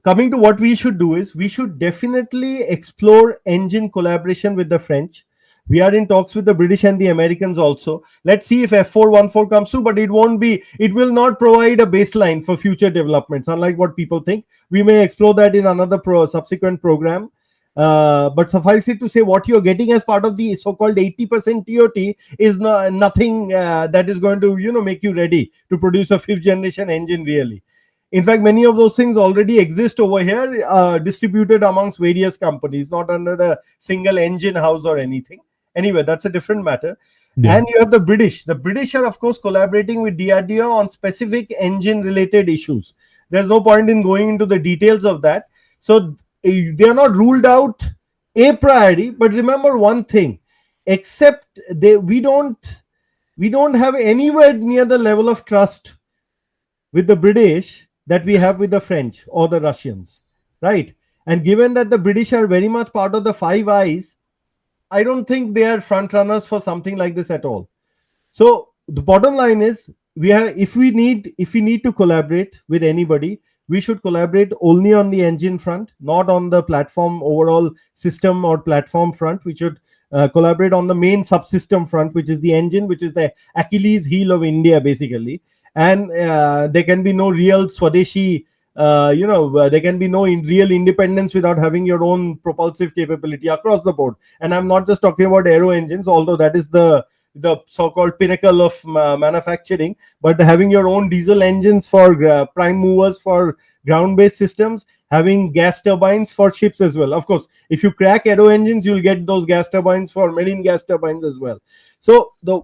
coming to what we should do is, we should definitely explore engine collaboration with the French. We are in talks with the British and the Americans also. Let's see if F414 comes through, but it will not provide a baseline for future developments, unlike what people think. We may explore that in another subsequent program. But suffice it to say, what you're getting as part of the so-called 80% TOT is nothing that is going to make you ready to produce a fifth generation engine, really. In fact, many of those things already exist over here, distributed amongst various companies, not under a single engine house or anything. Anyway, that's a different matter. Yeah. And you have the British. The British are, of course, collaborating with DRDO on specific engine-related issues. There's no point in going into the details of that. So they are not ruled out a priori. But remember one thing: except we don't have anywhere near the level of trust with the British that we have with the French or the Russians, right? And given that the British are very much part of the Five Eyes, I don't think they are front runners for something like this at all. So the bottom line is, if we need to collaborate with anybody, we should collaborate only on the engine front, not on the platform overall system or platform front. We should collaborate on the main subsystem front, which is the engine, which is the Achilles heel of India, basically. And there can be no real Swadeshi, there can be no real independence without having your own propulsive capability across the board. And I'm not just talking about aero engines, although that is the so-called pinnacle of manufacturing, but having your own diesel engines for prime movers for ground-based systems, having gas turbines for ships as well. Of course, if you crack aero engines, you'll get those gas turbines for marine gas turbines as well. So the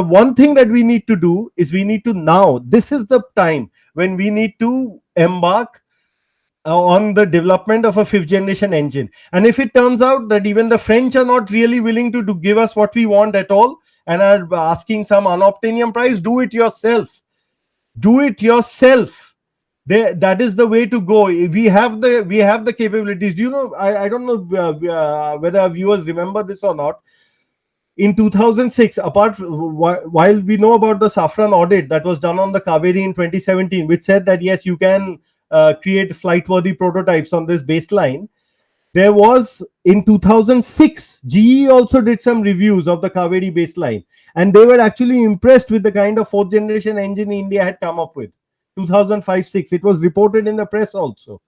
one thing that we need to do is, this is the time when we need to embark on the development of a fifth generation engine. And if it turns out that even the French are not really willing to give us what we want at all, and are asking some unobtainium price, do it yourself. That is the way to go. We have the capabilities. I don't know whether our viewers remember this or not. In 2006, while we know about the Safran audit that was done on the Kaveri in 2017, which said that yes, you can create flight-worthy prototypes on this baseline, there was, in 2006, GE also did some reviews of the Kaveri baseline, and they were actually impressed with the kind of fourth generation engine India had come up with. 2005-6, it was reported in the press also,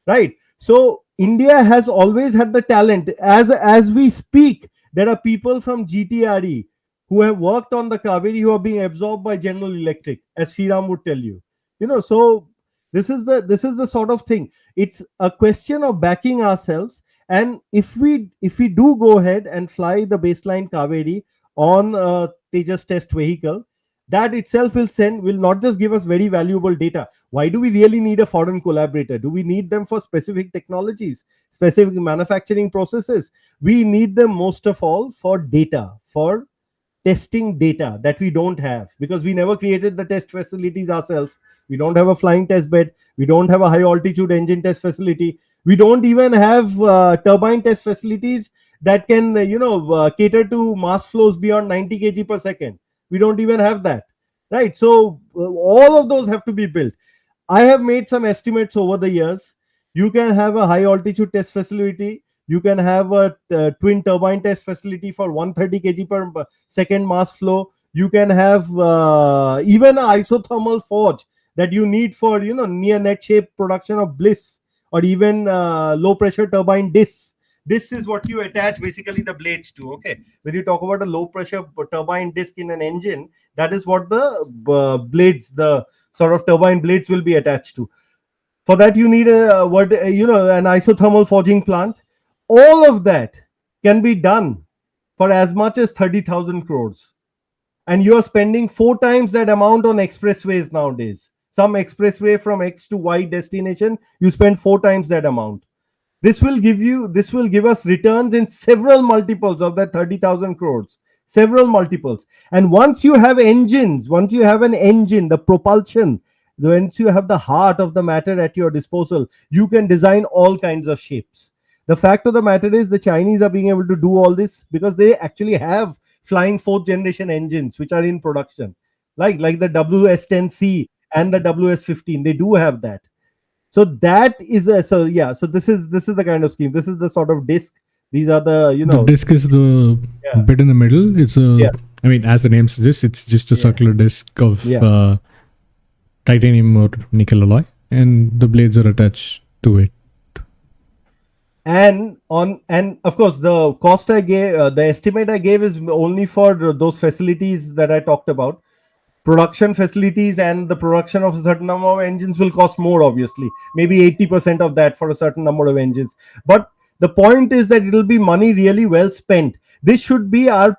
right? So India has always had the talent. As we speak, there are people from GTRE who have worked on the Kaveri who are being absorbed by General Electric, as Sriram would tell you. So this is the sort of thing. It's a question of backing ourselves, and if we do go ahead and fly the baseline Kaveri on a Tejas test vehicle, that itself will not just give us very valuable data. Why do we really need a foreign collaborator? Do we need them for specific technologies, specific manufacturing processes? We need them most of all for data, for testing data that we don't have, because we never created the test facilities ourselves. We don't have a flying test bed. We don't have a high altitude engine test facility. We don't even have turbine test facilities that can cater to mass flows beyond 90 kg per second. We don't even have that, right? So all of those have to be built. I have made some estimates over the years. You can have a high altitude test facility. You can have a twin turbine test facility for 130 kg per second mass flow. You can have even an isothermal forge that you need for near net shape production of bliss, or even low pressure turbine discs. This is what you attach basically the blades to. Okay, when you talk about a low pressure turbine disc in an engine, that is what the blades, the sort of turbine blades, will be attached to. For that, you need an isothermal forging plant. All of that can be done for as much as 30,000 crores. And you are spending 4 times that amount on expressways nowadays. Some expressway from X to Y destination, you spend 4 times that amount. This will give us returns in several multiples of that 30,000 crores, several multiples. And once you have engines, once you have an engine, the propulsion, once you have the heart of the matter at your disposal, you can design all kinds of shapes. The fact of the matter is the Chinese are being able to do all this because they actually have flying fourth generation engines which are in production, like the WS10C and the WS15. They do have that. So that is so this is the kind of scheme. This is the sort of disc. These are the The disc is the Yeah. bit in the middle. It's a, Yeah. I mean, as the name suggests, it's just a Yeah. circular disc of Yeah. titanium or nickel alloy, and the blades are attached to it. and of course the cost I gave, the estimate I gave is only for those facilities that I talked about. Production facilities and the production of a certain number of engines will cost more, obviously, maybe 80% of that for a certain number of engines. But the point is that it will be money really well spent. This should be our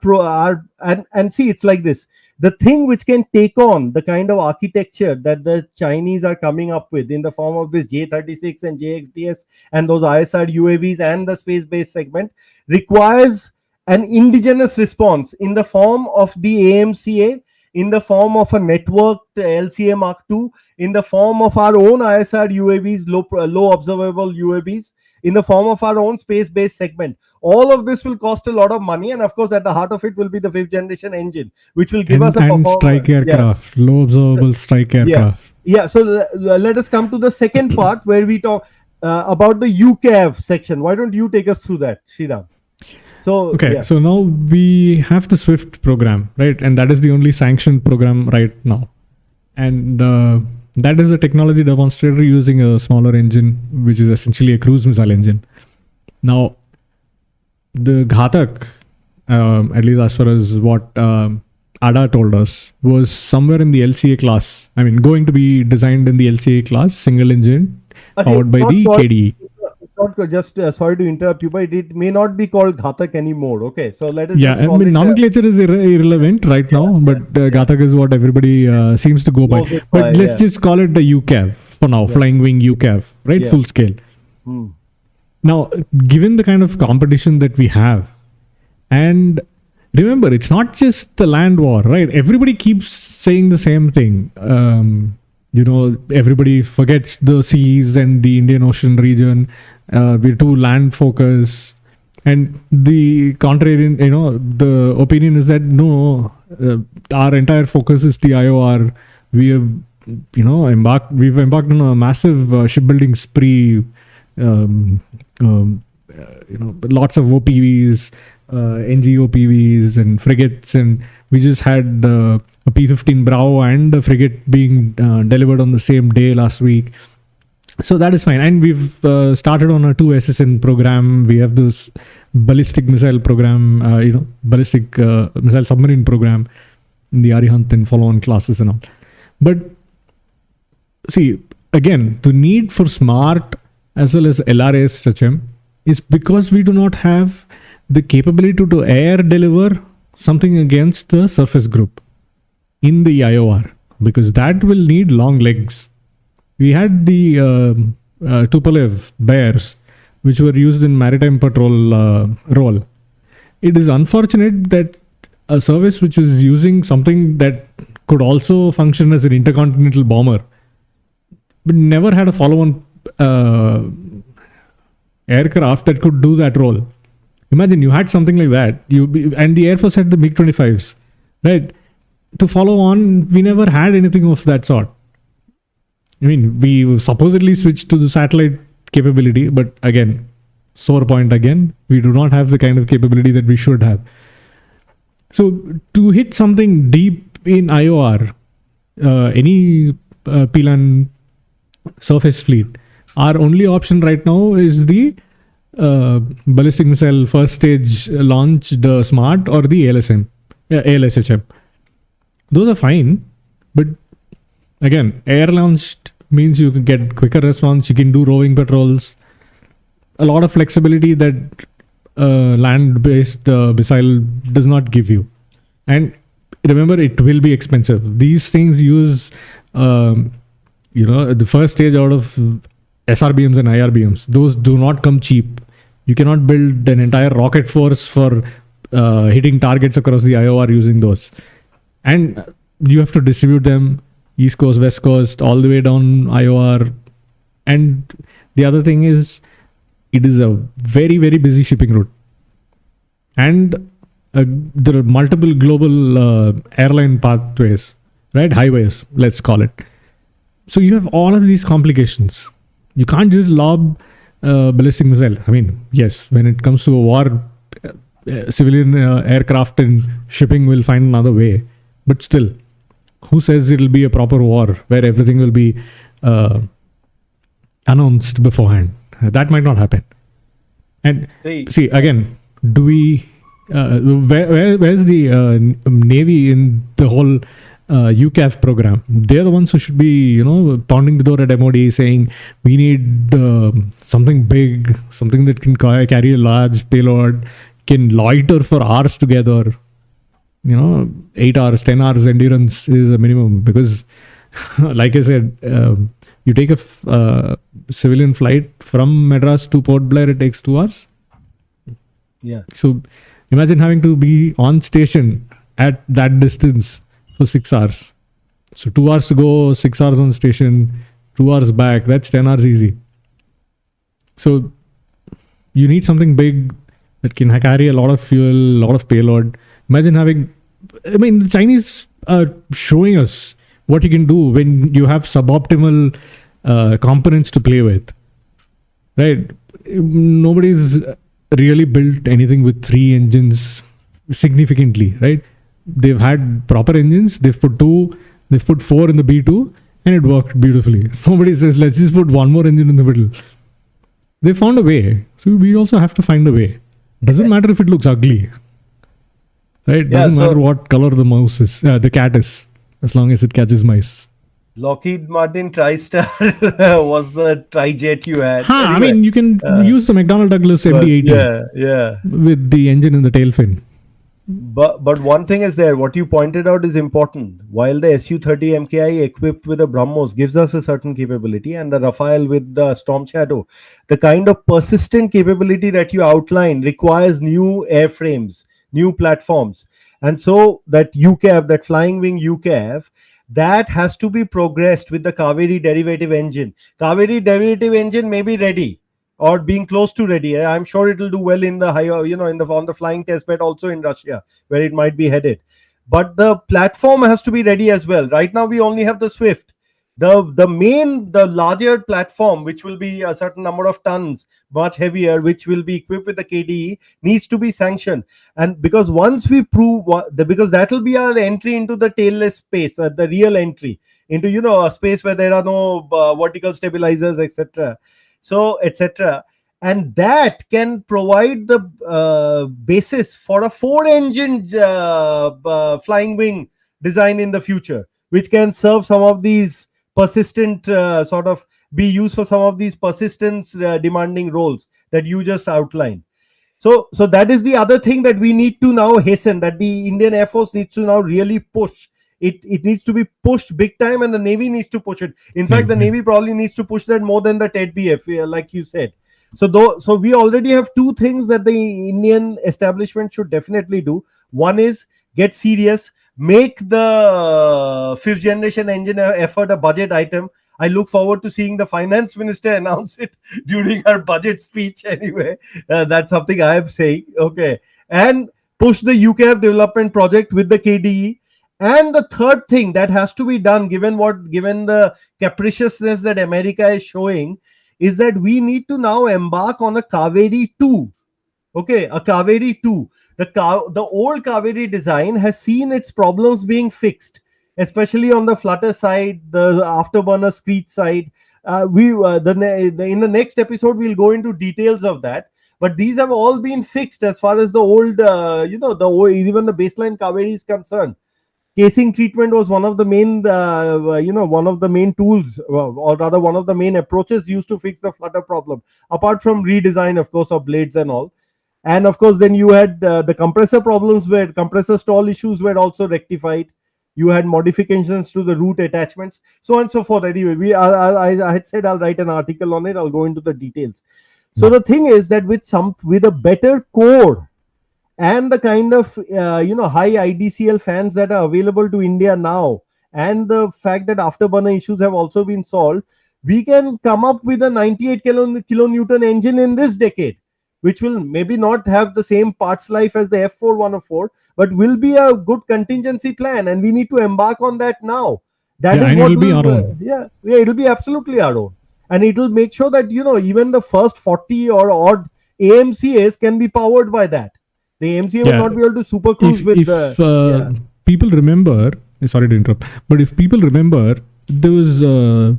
and see, it's like this. The thing which can take on the kind of architecture that the Chinese are coming up with in the form of this J-36 and JXDS and those ISR UAVs and the space-based segment requires an indigenous response in the form of the AMCA, in the form of a networked LCA Mark II, in the form of our own ISR UAVs, low observable UAVs, in the form of our own space-based segment. All of this will cost a lot of money, and of course, at the heart of it will be the fifth generation engine, which will give us a And performance. strike aircraft, low observable strike aircraft. Yeah. So let us come to the second part where we talk about the UCAV section. Why don't you take us through that, Sriram? So Okay, yeah. so now we have the SWIFT program, right? And that is the only sanctioned program right now. And that is a technology demonstrator using a smaller engine, which is essentially a cruise missile engine. Now, the Ghatak, at least as far as what Ada told us, was somewhere in the LCA class. I mean, going to be designed in the LCA class, single engine, Okay, powered by not the called- KDE. Just sorry to interrupt you, but it may not be called Ghatak anymore. Okay, so let us Yeah, just I call mean, it nomenclature is irrelevant right now, but Ghatak is what everybody seems to go by. Knows it But by, let's yeah. just call it the UCAV for now, flying wing UCAV, right? Yeah. Full scale. Hmm. Now, given the kind of competition that we have, and remember, it's not just the land war, right? Everybody keeps saying the same thing. Everybody forgets the seas and the Indian Ocean region. We're too land focused. And the contrarian, the opinion is that no, our entire focus is the IOR. We have, we've embarked on a massive shipbuilding spree. Lots of OPVs, NGOPVs, and frigates, and we just had a P-15 Bravo and a frigate being delivered on the same day last week. So that is fine, and we've started on a 2 SSN program. We have this ballistic missile program, ballistic missile submarine program in the Arihant and follow-on classes and all. But see, again, the need for smart as well as LRAs SHM is because we do not have the capability to air deliver something against the surface group in the IOR, because that will need long legs. We had the Tupolev Bears, which were used in maritime patrol role. It is unfortunate that a service which is using something that could also function as an intercontinental bomber, but never had a follow-on aircraft that could do that role. Imagine you had something like that. And the Air Force had the MiG-25s, right? To follow on, we never had anything of that sort. I mean, we supposedly switched to the satellite capability, but again, sore point again, we do not have the kind of capability that we should have. So to hit something deep in IOR, any PLAN surface fleet, our only option right now is the ballistic missile first stage launched smart or the ALSHM. Those are fine, but again, air launched means you can get quicker response, you can do roving patrols, a lot of flexibility that land based missile does not give you. And remember, it will be expensive. These things use the first stage out of SRBMs and IRBMs. Those do not come cheap. You cannot build an entire rocket force for hitting targets across the IOR using those. And you have to distribute them East Coast, West Coast, all the way down IOR. And the other thing is, it is a very, very busy shipping route. And there are multiple global airline pathways, right? Highways, let's call it. So you have all of these complications. You can't just lob ballistic missile. I mean, yes, when it comes to a war, civilian aircraft and shipping will find another way. But still, who says it'll be a proper war where everything will be announced beforehand? That might not happen. And see, again, do we where's the Navy in the whole UCAV program? They're the ones who should be, pounding the door at MOD saying we need something big, something that can carry a large payload, can loiter for hours together. 8 hours, 10 hours endurance is a minimum, because like I said, you take a civilian flight from Madras to Port Blair, it takes 2 hours. Yeah. So imagine having to be on station at that distance for 6 hours. So 2 hours to go, 6 hours on station, 2 hours back. That's 10 hours easy. So you need something big that can carry a lot of fuel, a lot of payload. Imagine having, the Chinese are showing us what you can do when you have suboptimal components to play with, right? Nobody's really built anything with 3 engines significantly, right? They've had proper engines, they've put 4 in the B2, and it worked beautifully. Nobody says, let's just put one more engine in the middle. They found a way. So we also have to find a way. Doesn't matter if it looks ugly, right? Doesn't matter what color the mouse is, the cat is, as long as it catches mice. Lockheed Martin TriStar was the tri-jet you had. Anyway, you can use the McDonnell Douglas MD-80 with the engine in the tail fin. But one thing is there, what you pointed out is important. While the Su-30 MKI equipped with the BrahMos gives us a certain capability, and the Rafale with the Storm Shadow, the kind of persistent capability that you outlined requires new airframes, new platforms. And so that UCAV, that flying wing UCAV, that has to be progressed with the Kaveri derivative engine. Kaveri derivative engine may be ready or being close to ready. I'm sure it will do well in the higher, on the flying test bed also in Russia, where it might be headed. But the platform has to be ready as well. Right now, we only have the Swift. The larger platform, which will be a certain number of tons, much heavier, which will be equipped with the KDE, needs to be sanctioned. And because once we prove, because that will be our entry into the tailless space, the real entry into, a space where there are no vertical stabilizers, etc. So, etc. And that can provide the basis for a 4-engine flying wing design in the future, which can serve some of these persistent be used for some of these persistence demanding roles that you just outlined. So that is the other thing that we need to now hasten, that the Indian Air Force needs to now really push. It needs to be pushed big time, and the Navy needs to push it. In fact, the Navy probably needs to push that more than the TED-BF, like you said. So we already have 2 things that the Indian establishment should definitely do. One is get serious, make the 5th generation engine effort a budget item. I look forward to seeing the finance minister announce it during her budget speech. Anyway, that's something I am saying. Okay, and push the UCAV development project with the KDE. And the third thing that has to be done, given the capriciousness that America is showing, is that we need to now embark on a Kaveri 2. Okay, a Kaveri 2. The old Kaveri design has seen its problems being fixed, especially on the flutter side, the afterburner screech side. In the next episode we'll go into details of that. But these have all been fixed as far as the old, even the baseline Kaveri is concerned. Casing treatment was one of the main tools, or rather one of the main approaches used to fix the flutter problem, apart from redesign, of course, of blades and all. And of course, then you had the compressor problems, where compressor stall issues were also rectified. You had modifications to the root attachments, so on and so forth. Anyway, I had said I'll write an article on it. I'll go into the details. So the thing is that with a better core and the kind of high IDCL fans that are available to India now, and the fact that afterburner issues have also been solved, we can come up with a 98 kilonewton engine in this decade, which will maybe not have the same parts life as the F4104, but will be a good contingency plan, and we need to embark on that now. That is what it'll be our own. It'll be absolutely our own, and it'll make sure that even the first 40 or odd AMCAs can be powered by that. The AMCA will not be able to super cruise people remember, sorry to interrupt, but if people remember, there was the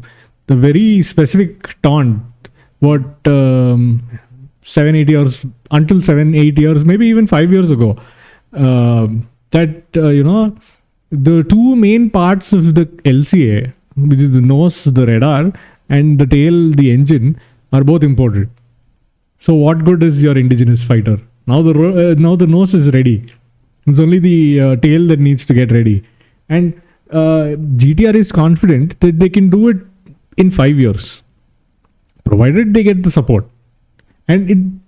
very specific taunt, what 7-8 years, until 7-8 years, maybe even 5 years ago, that the two main parts of the LCA, which is the nose, the radar, and the tail, the engine, are both imported. So what good is your indigenous fighter? Now the nose is ready. It's only the tail that needs to get ready. And GTR is confident that they can do it in 5 years, provided they get the support. And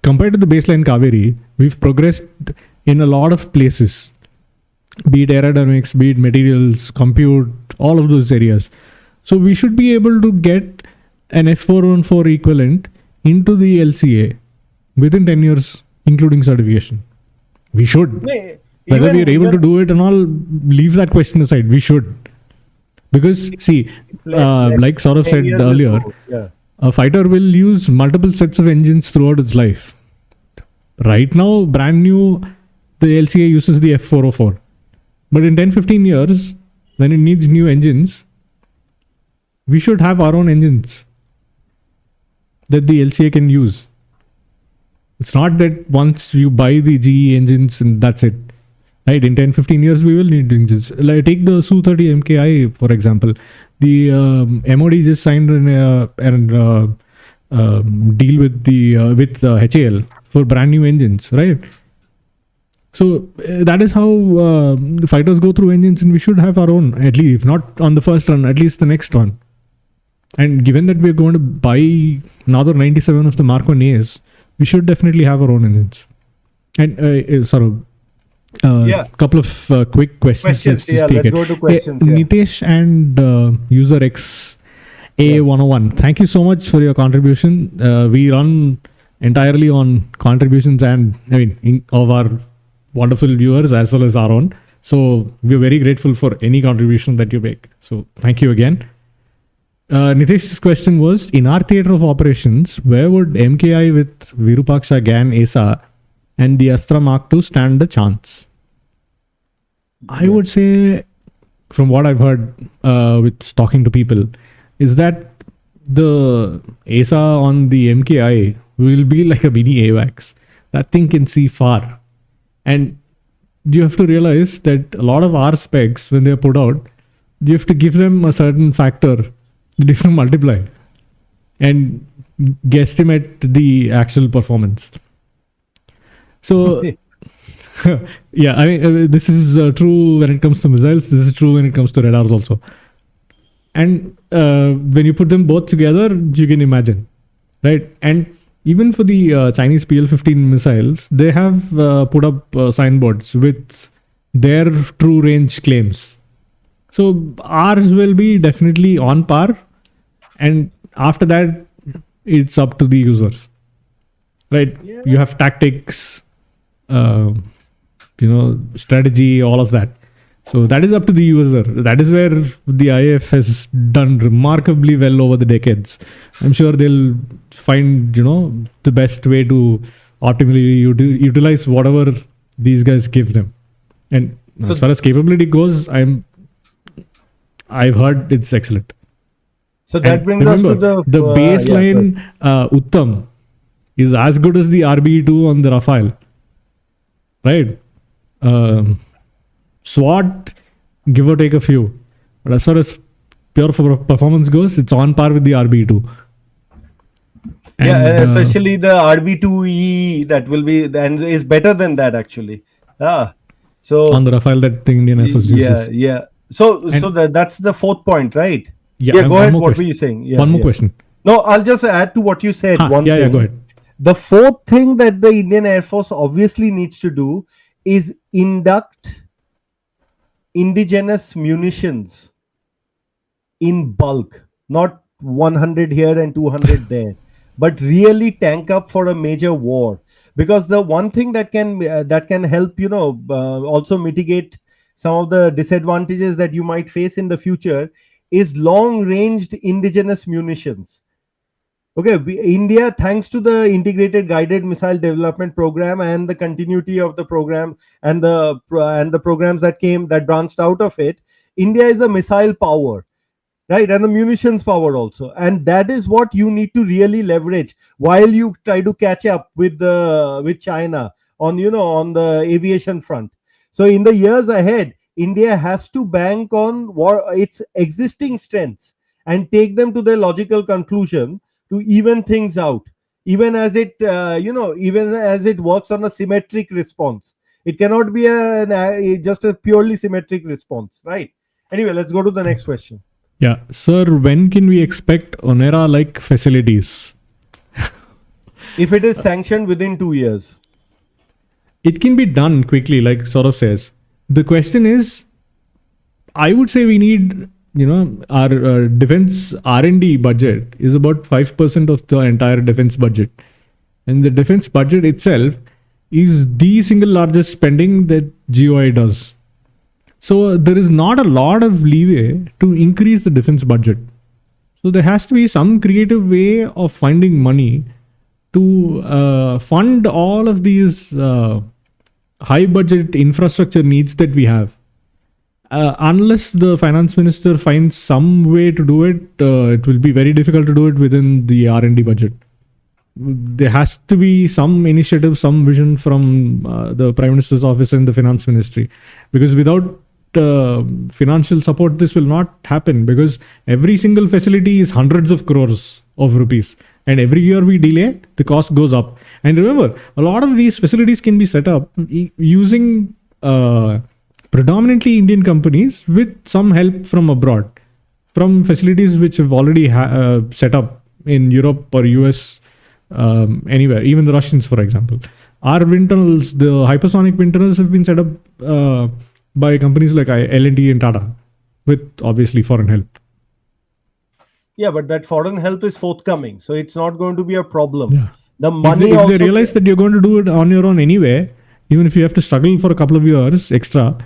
compared to the baseline Kaveri, we've progressed in a lot of places, be it aerodynamics, be it materials, compute, all of those areas. So we should be able to get an F414 equivalent into the LCA within 10 years, including certification. We should. Whether we are able to do it and all, leave that question aside. We should. Because, like Saurav said earlier, a fighter will use multiple sets of engines throughout its life. Right now, brand new, the LCA uses the F404. But in 10-15 years, when it needs new engines, we should have our own engines that the LCA can use. It's not that once you buy the GE engines and that's it. Right? In 10-15 years, we will need engines. Like take the Su-30 MKI, for example. The MOD just signed a deal with HAL for brand new engines, right? So that is how fighters go through engines, and we should have our own, at least, if not on the first run, at least the next one. And given that we're going to buy another 97 of the Mark 1As, we should definitely have our own engines. And couple of quick questions. Let's go to questions. Nitesh and user X A101, thank you so much for your contribution. We run entirely on contributions and of our wonderful viewers as well as our own. So we're very grateful for any contribution that you make. So thank you again. Nitesh's question was, in our theatre of operations, where would MKI with Virupaksha GAN ASA and the Astra Mark II stand a chance? I would say, from what I've heard with talking to people, is that the ASA on the MKI will be like a mini AWACS. That thing can see far. And you have to realize that a lot of our specs, when they're put out, you have to give them a certain factor, different multiply, and guesstimate the actual performance. So this is true when it comes to missiles. This is true when it comes to radars also. And when you put them both together, you can imagine, right? And even for the Chinese PL-15 missiles, they have put up signboards with their true range claims. So ours will be definitely on par, and after that, it's up to the users, right? Yeah. You have tactics, uh, strategy, all of that. So that is up to the user. That is where the IF has done remarkably well over the decades. I'm sure they'll find the best way to optimally utilize whatever these guys give them. And as So far as capability goes, I've heard it's excellent. so that And brings us to remember, the the yeah. Go ahead. baseline Uttam is as good as the RB2 on the Rafale, right? Um, SWAT, give or take a few. But as far as pure performance goes, it's on par with the RB2. Yeah, And and especially the RB2E that will be and is better than that actually. Ah, on so the Rafale that the Indian Air Force yeah, uses. yeah. So And that's the fourth point, right? yeah, Yeah, go one ahead. more What were question. you saying? One Yeah, more yeah. question. No, I'll just add to what you said. Ha, One yeah, go thing. ahead. The fourth thing that the Indian Air Force obviously needs to do is induct indigenous munitions in bulk, not 100 here and 200 there, but really tank up for a major war. Because the one thing that can help, also mitigate some of the disadvantages that you might face in the future is long ranged indigenous munitions. Okay, India, thanks to the integrated guided missile development program and the continuity of the program and the programs that branched out of it, India is a missile power, right, and the munitions power also, and that is what you need to really leverage while you try to catch up with China on on the aviation front. So in the years ahead, India has to bank on its existing strengths and take them to their logical conclusion to even things out, even as even as it works on a symmetric response. It cannot be just a purely symmetric response, right? Anyway, let's go to the next question. Yeah, sir, when can we expect Onera like facilities? If it is sanctioned within 2 years. It can be done quickly, like Saurav says. The question is, I would say we need, our defense R&D budget is about 5% of the entire defense budget. And the defense budget itself is the single largest spending that GOI does. So there is not a lot of leeway to increase the defense budget. So there has to be some creative way of finding money to fund all of these high budget infrastructure needs that we have. Unless the finance minister finds some way to do it, it will be very difficult to do it within the R&D budget. There has to be some initiative, some vision from the Prime Minister's office and the finance ministry, because without financial support, this will not happen, because every single facility is hundreds of crores of rupees. And every year we delay, the cost goes up. And remember, a lot of these facilities can be set up using predominantly Indian companies with some help from abroad, from facilities which have already set up in Europe or US, anywhere, even the Russians, for example. Our wind tunnels, the hypersonic wind tunnels, have been set up by companies like L&T and Tata, with obviously foreign help. Yeah, but that foreign help is forthcoming, so it's not going to be a problem. Yeah. The money if also. they realize that you're going to do it on your own anyway, even if you have to struggle for a couple of years extra,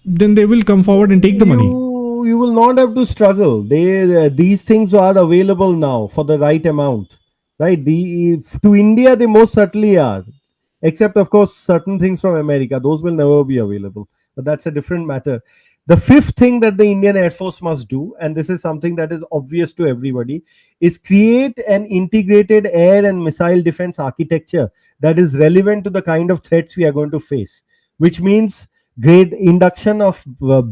then they will come forward and take the money. You will not have to struggle. These things are available now for the right amount, right? To India they most certainly are, except of course certain things from America. Those will never be available, but that's a different matter. The fifth thing that the Indian Air Force must do, and this is something that is obvious to everybody, is create an integrated air and missile defense architecture that is relevant to the kind of threats we are going to face, which means great induction of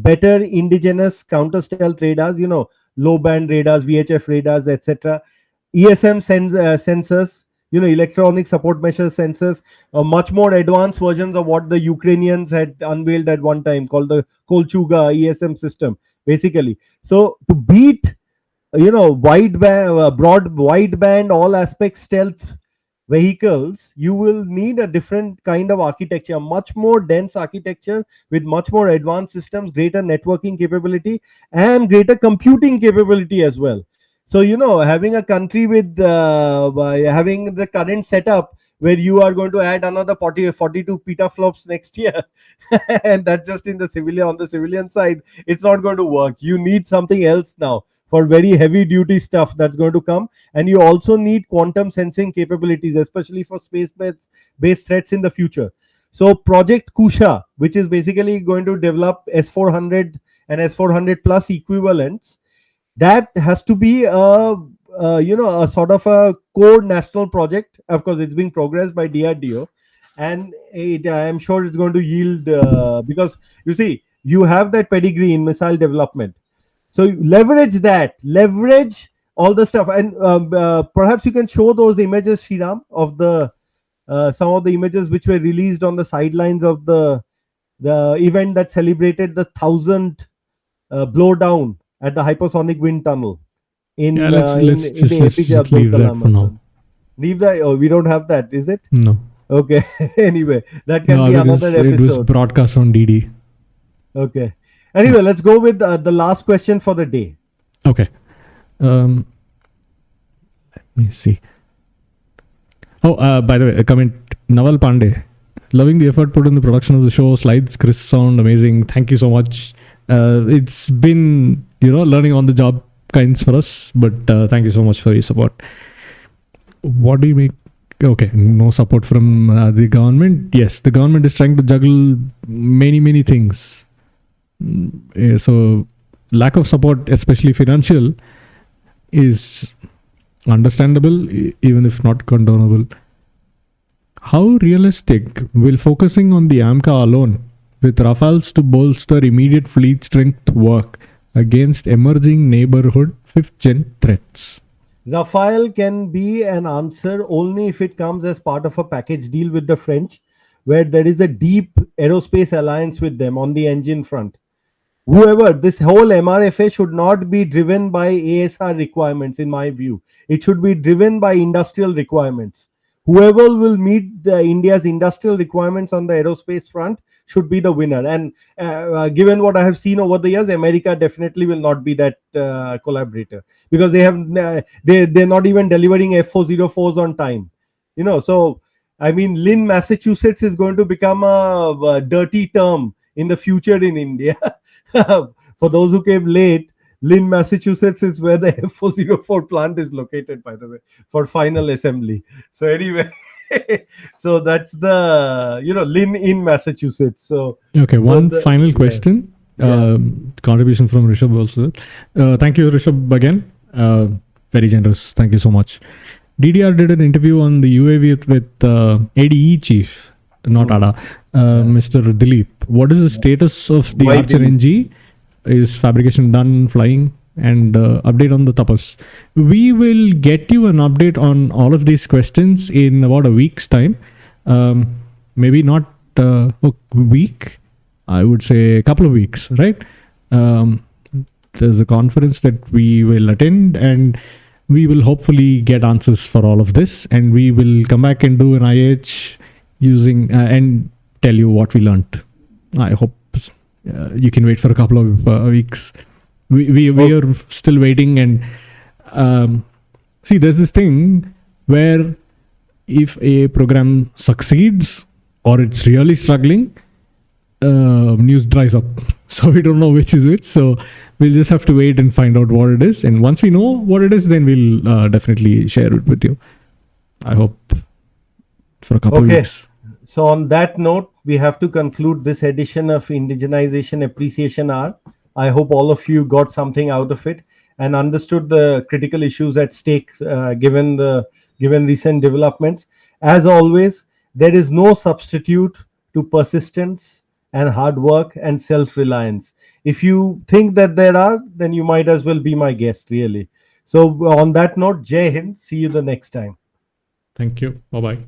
better indigenous counter stealth radars, low band radars, VHF radars, etc. ESM sensors, electronic support measure sensors, much more advanced versions of what the Ukrainians had unveiled at one time, called the Kolchuga ESM system, basically. So to beat, wide band, broad, wide band, all aspect stealth vehicles, you will need a different kind of architecture, much more dense architecture with much more advanced systems, greater networking capability, and greater computing capability as well. So, having a country with by having the current setup where you are going to add another 40 or 42 petaflops next year, and that's just in the civilian on the civilian side, it's not going to work. You need something else now for very heavy duty stuff that's going to come. And you also need quantum sensing capabilities, especially for space based threats in the future. So Project Kusha, which is basically going to develop S400 and S400 plus equivalents, that has to be a sort of a core national project. Of course, it's being progressed by DRDO, and I'm sure it's going to yield, because you see, you have that pedigree in missile development. So leverage that, leverage all the stuff, and perhaps you can show those images, Sriram, of the some of the images which were released on the sidelines of the event that celebrated the 1,000th blowdown at the hypersonic wind tunnel Yeah, in let's in just the let's APJ just Abdul leave that Kalam for now. Marathon. Leave that. Oh, we don't have that, is it? No, Okay. Anyway, that can be another because it was episode. broadcast on DD. Okay. Anyway, let's go with the last question for the day. Okay. Let me see. Oh, by the way, a comment. Naval Pandey, loving the effort put in the production of the show. Slides, crisp sound, amazing. Thank you so much. It's been, learning on the job kinds for us, but thank you so much for your support. What do you make? Okay, no support from the government. Yes, the government is trying to juggle many things. So lack of support, especially financial, is understandable, even if not condonable. How realistic will focusing on the AMCA alone with Rafales to bolster immediate fleet strength work against emerging neighborhood 5th gen threats? Rafale can be an answer only if it comes as part of a package deal with the French, where there is a deep aerospace alliance with them on the engine front. Whoever, this whole MRFA should not be driven by ASR requirements, in my view. It should be driven by industrial requirements. Whoever will meet India's industrial requirements on the aerospace front should be the winner. And given what I have seen over the years, America definitely will not be that collaborator, because they're not even delivering F404s on time. So I mean, Lynn, Massachusetts is going to become a dirty term in the future in India. For those who came late, Lynn, Massachusetts is where the F404 plant is located, by the way, for final assembly. So anyway, so that's the, Lynn in Massachusetts. So Okay, one the, final question. Yeah. Contribution from Rishabh also. Thank you, Rishabh, again. Very generous. Thank you so much. DDR did an interview on the UAV with ADE chief, not ADA, Mr. Dilip. What is the status of the Why Archer Dilip? NG? Is fabrication done, flying? And update on the Tapas. We will get you an update on all of these questions in about a week's time. Maybe not a week, I would say a couple of weeks, right? There's a conference that we will attend, and we will hopefully get answers for all of this, and we will come back and do an IH using and tell you what we learned. I hope you can wait for a couple of weeks. We are still waiting, and see, there's this thing where if a program succeeds or it's really struggling, news dries up. So we don't know which is which. So we'll just have to wait and find out what it is. And once we know what it is, then we'll definitely share it with you. I hope for a couple of weeks. So on that note, we have to conclude this edition of Indigenization Appreciation Hour. I hope all of you got something out of it and understood the critical issues at stake, given recent developments. As always, there is no substitute to persistence and hard work and self-reliance. If you think that there are, then you might as well be my guest, really. So on that note, Jai Hind. See you the next time. Thank you. Bye-bye.